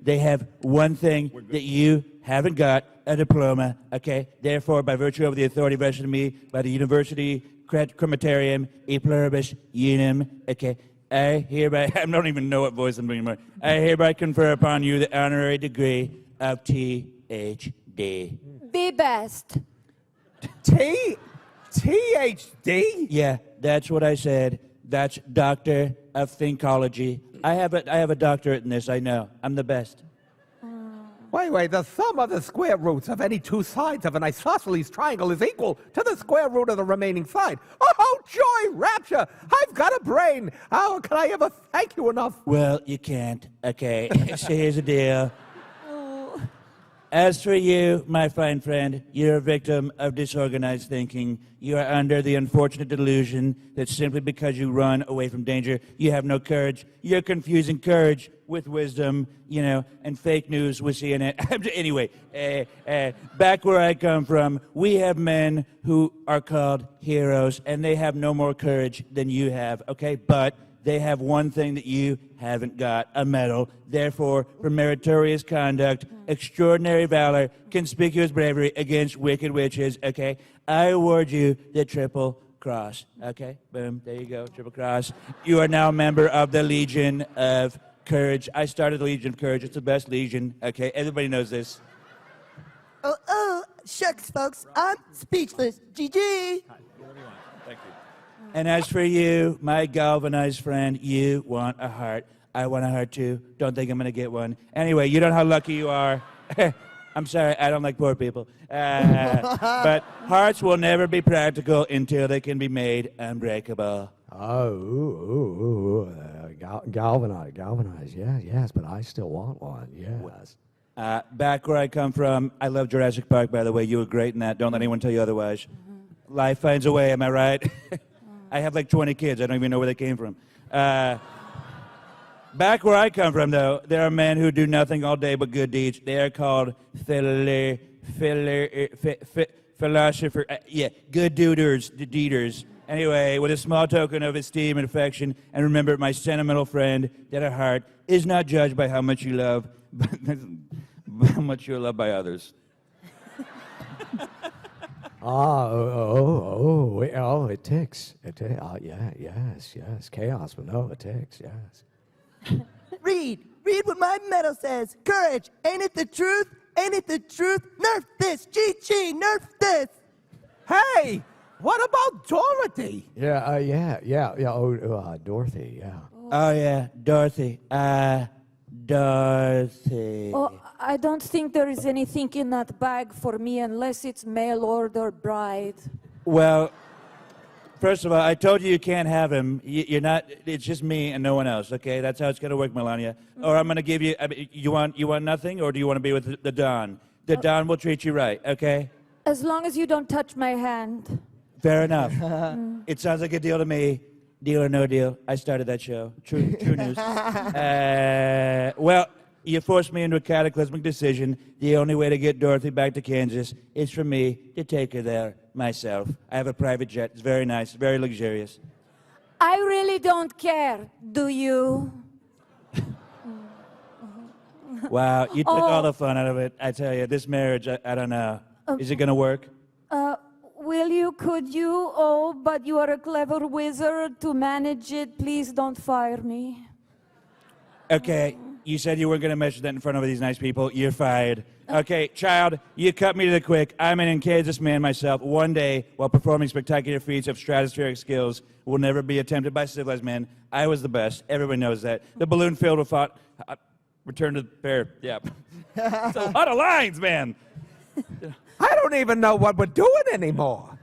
Speaker 11: they have one thing that you haven't got, a diploma, okay? Therefore, by virtue of the authority vested in me by the University Crematorium e Pluribus Unum, okay? I hereby, I don't even know what voice I'm doing anymore. I hereby confer upon you the honorary degree of Ph.D.
Speaker 7: Be best.
Speaker 12: T-H-D?
Speaker 11: Yeah, that's what I said. That's Doctor of Thinkology. I have a doctorate in this, I know. I'm the best.
Speaker 12: Wait, the sum of the square roots of any two sides of an isosceles triangle is equal to the square root of the remaining side. Oh, joy, rapture! I've got a brain! How can I ever thank you enough?
Speaker 11: Well, you can't. Okay, so here's the deal. As for you, my fine friend, you're a victim of disorganized thinking. You are under the unfortunate delusion that simply because you run away from danger, you have no courage. You're confusing courage with wisdom, you know, and fake news with CNN. Anyway, back where I come from, we have men who are called heroes, and they have no more courage than you have, okay? But they have one thing that you haven't got, a medal. Therefore, for meritorious conduct, extraordinary valor, conspicuous bravery against wicked witches, okay? I award you the Triple Cross, okay? Boom, there you go, Triple Cross. You are now a member of the Legion of Courage. I started the Legion of Courage. It's the best legion, okay? Everybody knows this.
Speaker 9: Oh, shucks, folks. I'm speechless. GG.
Speaker 11: Thank you. And as for you, my galvanized friend, you want a heart. I want a heart too. Don't think I'm going to get one. Anyway, you know how lucky you are. I'm sorry, I don't like poor people. But hearts will never be practical until they can be made unbreakable.
Speaker 2: Galvanized, yes, but I still want one, yes.
Speaker 11: Back where I come from, I love Jurassic Park, by the way. You were great in that. Don't let anyone tell you otherwise. Life finds a way, am I right? I have like 20 kids. I don't even know where they came from. Back where I come from, though, there are men who do nothing all day but good deeds. They are called philosopher, good deeders. Anyway, with a small token of esteem and affection, and remember, my sentimental friend, that a heart is not judged by how much you love, but how much you're loved by others.
Speaker 2: It ticks. Yes. Chaos, but no, it ticks, yes.
Speaker 9: Read what my medal says. Courage. Ain't it the truth? Ain't it the truth? Nerf this. Chi, nerf this.
Speaker 6: Hey, what about Dorothy?
Speaker 2: Dorothy, yeah.
Speaker 11: Oh, yeah, Dorothy. Dorothy.
Speaker 7: Oh, I don't think there is anything in that bag for me unless it's mail order bride.
Speaker 11: Well, first of all, I told you can't have him. You're not. It's just me and no one else. Okay, that's how it's gonna work, Melania. Or I'm gonna give you. You want nothing, or do you want to be with the Don? The Don will treat you right. Okay.
Speaker 7: As long as you don't touch my hand.
Speaker 11: Fair enough. It sounds like a deal to me. Deal or no deal. I started that show. True news. Well, you forced me into a cataclysmic decision. The only way to get Dorothy back to Kansas is for me to take her there myself. I have a private jet. It's very nice, very luxurious.
Speaker 7: I really don't care, do you?
Speaker 11: Wow, you took all the fun out of it. I tell you, this marriage, I don't know. Is it going to work?
Speaker 7: Could you? Oh, but you are a clever wizard to manage it. Please don't fire me.
Speaker 11: Okay, you said you weren't going to mention that in front of these nice people. You're fired. Okay, child, you cut me to the quick. I'm an Kansas man myself. One day, while performing spectacular feats of stratospheric skills, will never be attempted by civilized men. I was the best. Everyone knows that. The balloon field will fought. Return to the fair. Yeah. It's a lot of lines, man.
Speaker 12: I don't even know what we're doing anymore.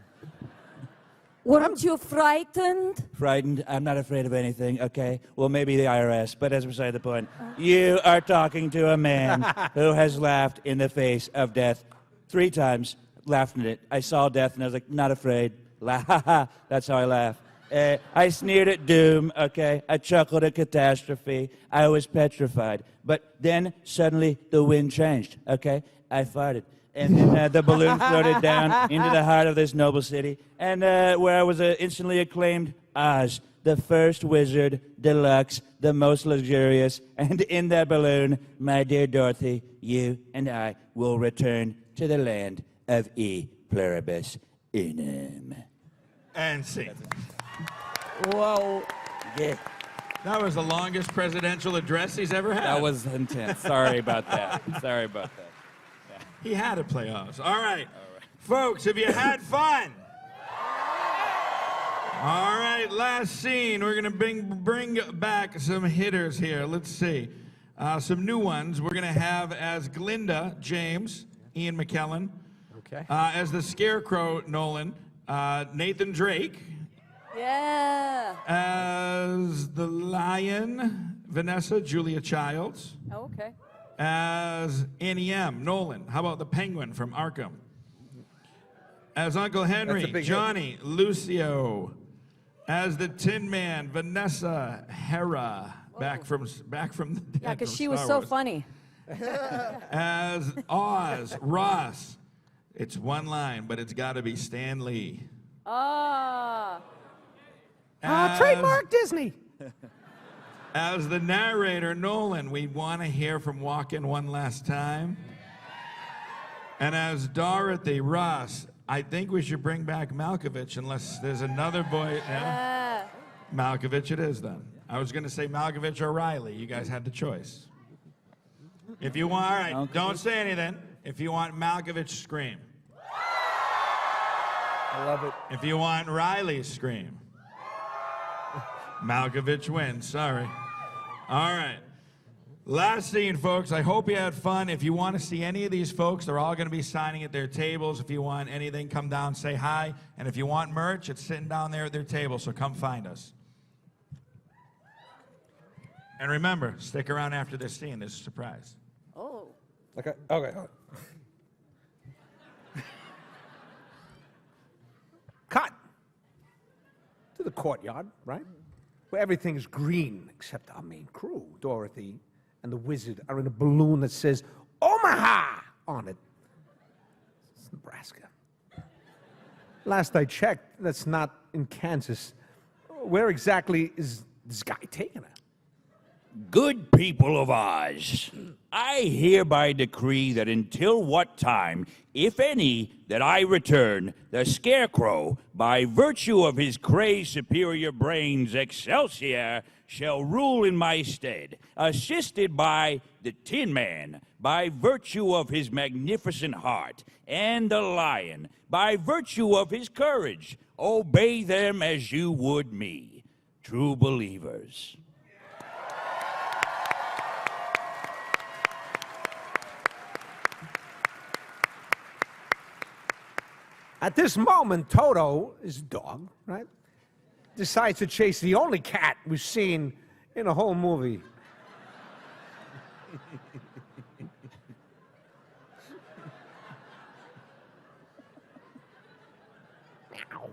Speaker 7: Weren't you frightened?
Speaker 11: Frightened? I'm not afraid of anything, okay? Well, maybe the IRS, but that's beside the point. You are talking to a man who has laughed in the face of death 3 times, laughed at it. I saw death and I was like, not afraid. That's how I laugh. I sneered at doom, okay? I chuckled at catastrophe. I was petrified. But then suddenly the wind changed, okay? I farted. And then the balloon floated down into the heart of this noble city, and where I was instantly acclaimed Oz, the first wizard, deluxe, the most luxurious. And in that balloon, my dear Dorothy, you and I will return to the land of E pluribus unum.
Speaker 1: And scene.
Speaker 11: Whoa. Yeah.
Speaker 1: That was the longest presidential address he's ever had.
Speaker 11: That was intense. Sorry about that. Sorry about that.
Speaker 1: He had to play Oz. All right. Folks, have you had fun? All right, last scene. We're going to bring back some hitters here. Let's see. Some new ones. We're going to have as Glinda, James, Ian McKellen.
Speaker 2: Okay.
Speaker 1: As the Scarecrow, Nolan, Nathan Drake.
Speaker 7: Yeah.
Speaker 1: As the Lion, Vanessa, Julia Childs.
Speaker 7: Okay.
Speaker 1: As Annie M. Nolan. How about the Penguin from Arkham? As Uncle Henry, Johnny, Lucio. As the Tin Man, Vanessa Hera, back from the dead.
Speaker 17: Yeah, because
Speaker 1: from
Speaker 17: she was
Speaker 1: Star
Speaker 17: so
Speaker 1: Wars.
Speaker 17: funny.
Speaker 1: As Oz, Ross. It's one line, but it's got to be Stan Lee.
Speaker 6: Trademark Disney.
Speaker 1: As the narrator, Nolan, we want to hear from Walken one last time. And as Dorothy, Ross, I think we should bring back Malkovich unless there's another boy. Yeah. Malkovich it is then. I was going to say Malkovich or Riley. You guys had the choice. If you want, all right, don't say anything. If you want Malkovich, scream.
Speaker 12: I love it.
Speaker 1: If you want Riley, scream. Malkovich wins, sorry. All right. Last scene, folks. I hope you had fun. If you want to see any of these folks, they're all going to be signing at their tables. If you want anything, come down, say hi. And if you want merch, it's sitting down there at their table, so come find us. And remember, stick around after this scene. There's a surprise.
Speaker 17: Oh.
Speaker 12: Okay. Cut to the courtyard, right? Where everything is green except our main crew. Dorothy and the wizard are in a balloon that says Omaha on it. It's Nebraska. Last I checked, that's not in Kansas. Where exactly is this guy taking her?
Speaker 11: Good people of Oz, I hereby decree that until what time, if any, that I return, the Scarecrow, by virtue of his crazed superior brains, Excelsior, shall rule in my stead, assisted by the Tin Man, by virtue of his magnificent heart, and the Lion, by virtue of his courage. Obey them as you would me. True believers.
Speaker 12: At this moment, Toto, his dog, right, decides to chase the only cat we've seen in the whole movie. Meow.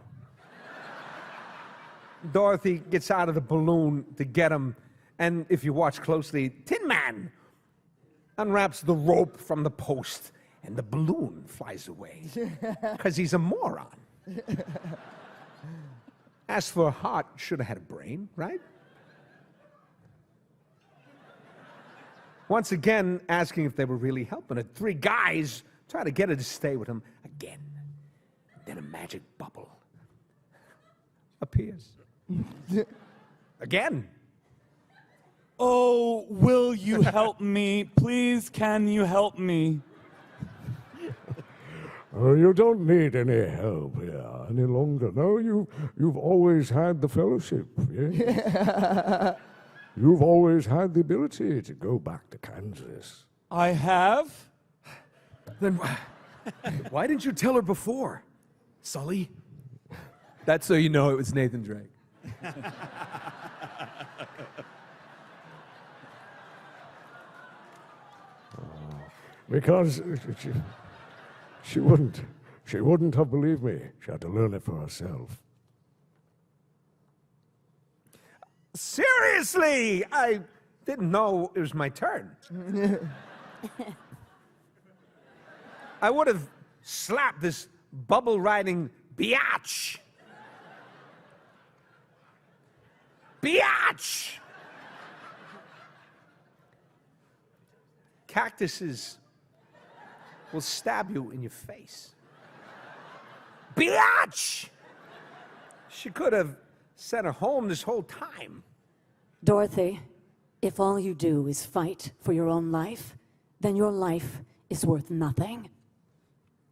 Speaker 12: Dorothy gets out of the balloon to get him, and if you watch closely, Tin Man unwraps the rope from the post, and the balloon flies away because he's a moron. As for heart, should have had a brain, right? Once again, asking if they were really helping it. 3 guys try to get her to stay with him again. Then a magic bubble appears. Again.
Speaker 10: Oh, will you help me? Please, can you help me?
Speaker 2: You don't need any help here any longer. No, you've always had the fellowship. Yes? You've always had the ability to go back to Kansas.
Speaker 10: I have?
Speaker 15: Then why didn't you tell her before, Sully?
Speaker 18: That's so you know it was Nathan Drake.
Speaker 2: Because she wouldn't have believed me. She had to learn it for herself.
Speaker 12: Seriously, I didn't know it was my turn. I would have slapped this bubble-riding biatch. Biatch! Cactuses will stab you in your face. Biatch! She could have sent her home this whole time.
Speaker 17: Dorothy, if all you do is fight for your own life, then your life is worth nothing.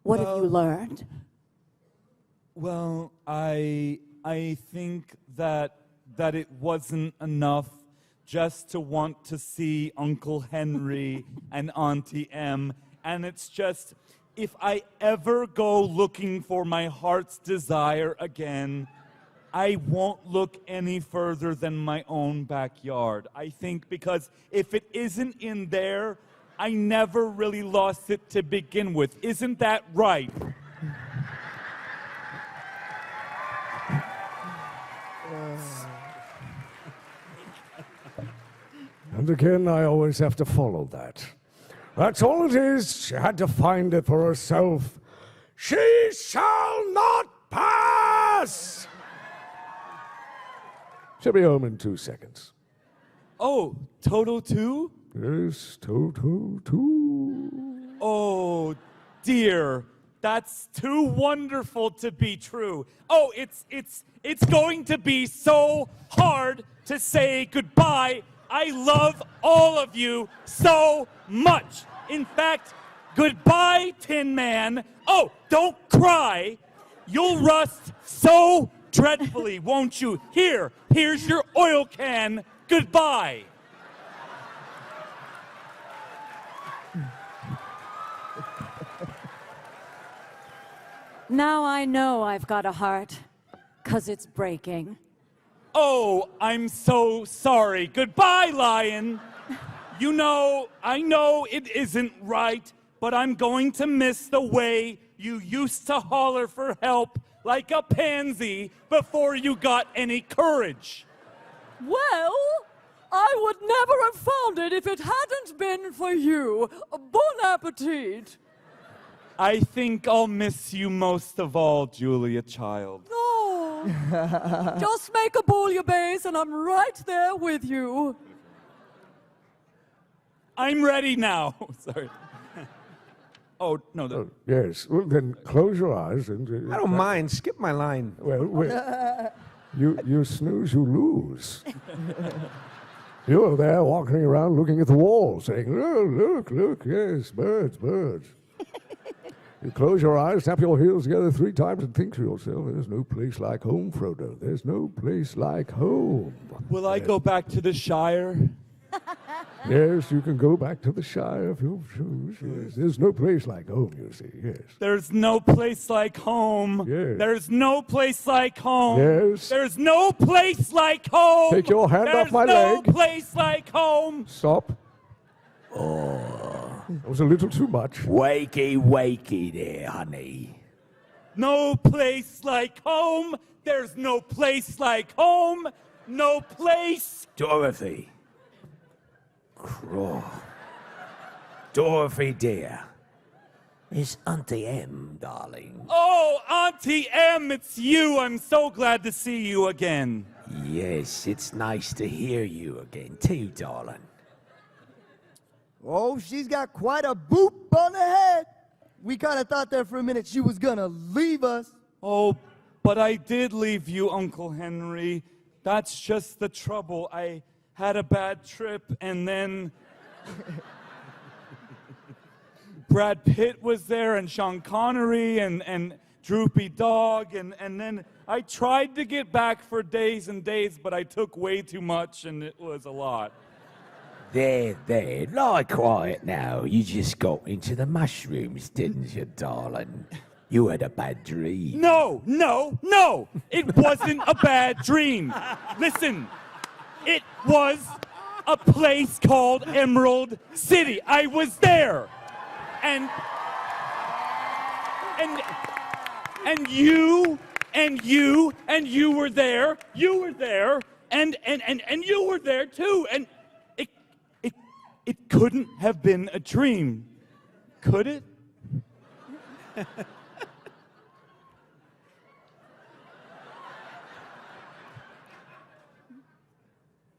Speaker 17: What have you learned?
Speaker 10: Well, I think that it wasn't enough just to want to see Uncle Henry and Auntie Em. And it's just, if I ever go looking for my heart's desire again, I won't look any further than my own backyard. I think because if it isn't in there, I never really lost it to begin with. Isn't that right?
Speaker 2: And again, I always have to follow that. That's all it is. She had to find it for herself. She shall not pass! She'll be home in 2 seconds.
Speaker 10: Oh, Toto too?
Speaker 2: Yes, Toto too.
Speaker 10: Oh, dear. That's too wonderful to be true. Oh, it's going to be so hard to say goodbye. I love all of you so much. In fact, Goodbye, Tin Man. Oh, don't cry. You'll rust so dreadfully, won't you? Here's your oil can. Goodbye.
Speaker 17: Now I know I've got a heart, 'cause it's breaking.
Speaker 10: Oh, I'm so sorry. Goodbye, Lion. I know it isn't right, but I'm going to miss the way you used to holler for help like a pansy before you got any courage.
Speaker 20: Well, I would never have found it if it hadn't been for you. Bon appetit.
Speaker 10: I think I'll miss you most of all, Julia child.
Speaker 20: Oh, just make a bouillabaisse and I'm right there with you.
Speaker 10: I'm ready now. Sorry. Oh, no.
Speaker 2: Yes. Well, then close your eyes and.
Speaker 18: I don't mind. Skip my line.
Speaker 2: Well, you snooze, you lose. You're there walking around looking at the wall, saying, "Oh, look, yes, birds, birds." You close your eyes, tap your heels together 3 times, and think to yourself, "There's no place like home, Frodo. There's no place like home."
Speaker 10: Will I go back to the Shire?
Speaker 2: Yes, you can go back to the Shire if you choose. Yes. There's no place like home, you see, yes.
Speaker 10: There's no place like home.
Speaker 2: Yes.
Speaker 10: There's no place like home.
Speaker 2: Yes.
Speaker 10: There's no place like home.
Speaker 2: Take your hand off my
Speaker 10: There's
Speaker 2: leg.
Speaker 10: no place like home.
Speaker 2: Stop. Oh, that was a little too much.
Speaker 12: Wakey, wakey there, honey.
Speaker 10: No place like home. There's no place like home. No place.
Speaker 12: Dorothy. Craw. Dorothy, dear. It's Auntie M, darling.
Speaker 10: Oh, Auntie M, it's you. I'm so glad to see you again.
Speaker 12: Yes, it's nice to hear you again, too, darling.
Speaker 9: Oh, she's got quite a boop on the head. We kind of thought there for a minute she was gonna leave us.
Speaker 10: Oh, but I did leave you, Uncle Henry. That's just the trouble. I had a bad trip, and then Brad Pitt was there, and Sean Connery, and Droopy Dog, and then I tried to get back for days and days, but I took way too much, and it was a lot.
Speaker 12: There, lie quiet now. You just got into the mushrooms, didn't you, darling? You had a bad dream.
Speaker 10: No! It wasn't a bad dream. Listen, it was a place called Emerald City. I was there. And you were there. You were there. And you were there too. And it couldn't have been a dream. Could it?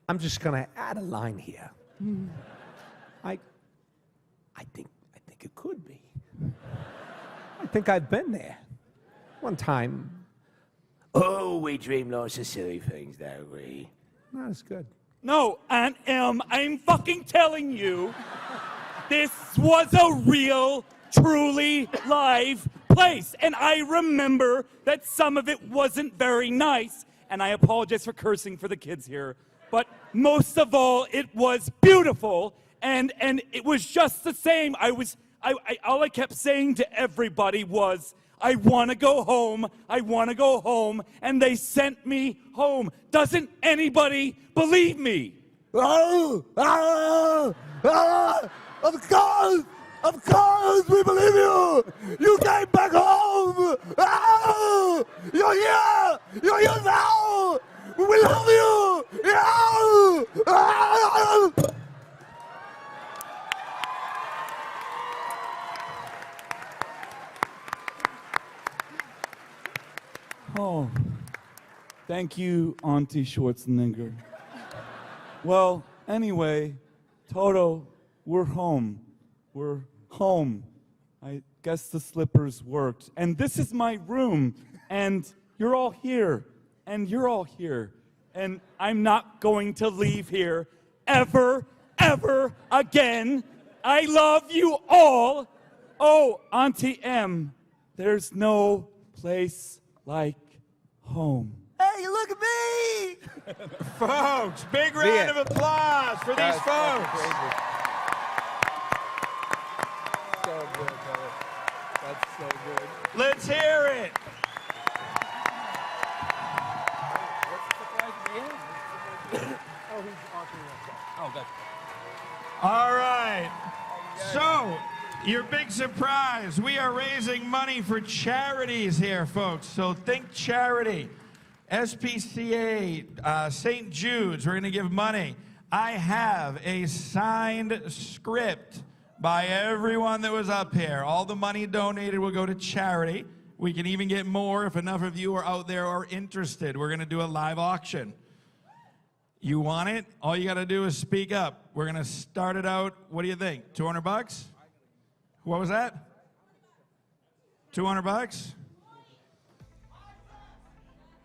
Speaker 18: I'm just gonna add a line here. I think it could be. I think I've been there. One time.
Speaker 12: Oh, we dream lots of silly things, don't we?
Speaker 18: Not as good.
Speaker 10: No, Aunt M, I'm fucking telling you, this was a real, truly live place. And I remember that some of it wasn't very nice. And I apologize for cursing for the kids here. But most of all, it was beautiful. And it was just the same. All I kept saying to everybody was, I want to go home. I want to go home. And they sent me home. Doesn't anybody believe me?
Speaker 14: Of course, we believe you. You came back home. You're here. You're here now. We love you.
Speaker 10: Oh, thank you, Auntie Schwarzenegger. Well, anyway, Toto, we're home. We're home. I guess the slippers worked. And this is my room. And you're all here. And you're all here. And I'm not going to leave here ever again. I love you all. Oh, Auntie M, there's no place like home.
Speaker 9: Hey, look at me!
Speaker 1: Folks, big round of applause for these folks.
Speaker 5: So good, brother. That's so good.
Speaker 1: Let's hear it. All right. So, your big surprise. We are raising money for charities here, folks. So think charity. SPCA, St. Jude's, we're going to give money. I have a signed script by everyone that was up here. All the money donated will go to charity. We can even get more if enough of you are out there or interested. We're going to do a live auction. You want it? All you got to do is speak up. We're going to start it out. What do you think? 200 bucks? What was that? 200 bucks?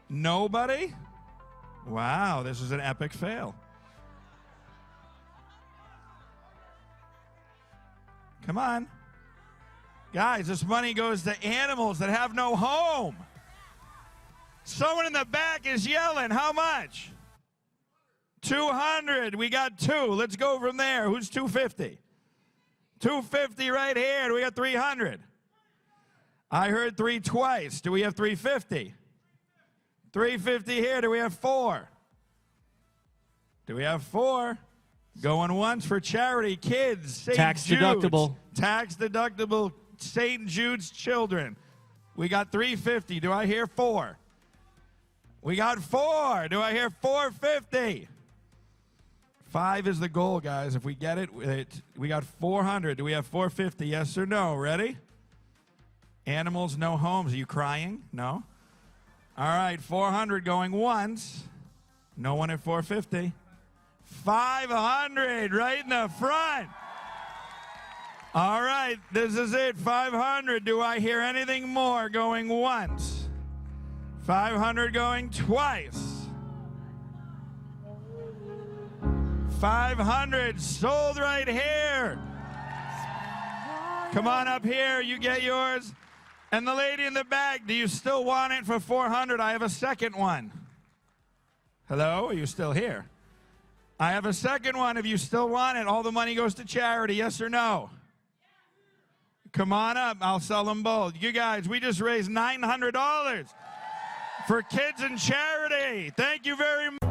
Speaker 1: Nobody? Wow, this is an epic fail. Come on. Guys, this money goes to animals that have no home. Someone in the back is yelling. How much? 200. We got 2. Let's go from there. Who's 250? 250 right here. Do we got 300? I heard 3 twice. Do we have 350? 350 here. Do we have 4? Do we have 4? Going once for charity. Kids. St.
Speaker 3: Tax
Speaker 1: Jude's.
Speaker 3: deductible.
Speaker 1: Tax deductible. St. Jude's children. We got 350. Do I hear 4? We got 4. Do I hear 450? 5 is the goal, guys. If we get it, we got 400. Do we have 450? Yes or no? Ready? Animals, no homes. Are you crying? No? All right, 400 going once. No one at 450. 500 right in the front. All right, this is it. 500. Do I hear anything more going once? 500 going twice. 500 sold right here. Come on up here. You get yours. And the lady in the back, do you still want it for 400? I have a second one. Hello? Are you still here? I have a second one if you still want it. All the money goes to charity, yes or no? Come on up. I'll sell them both. You guys, we just raised $900 for kids and charity. Thank you very much.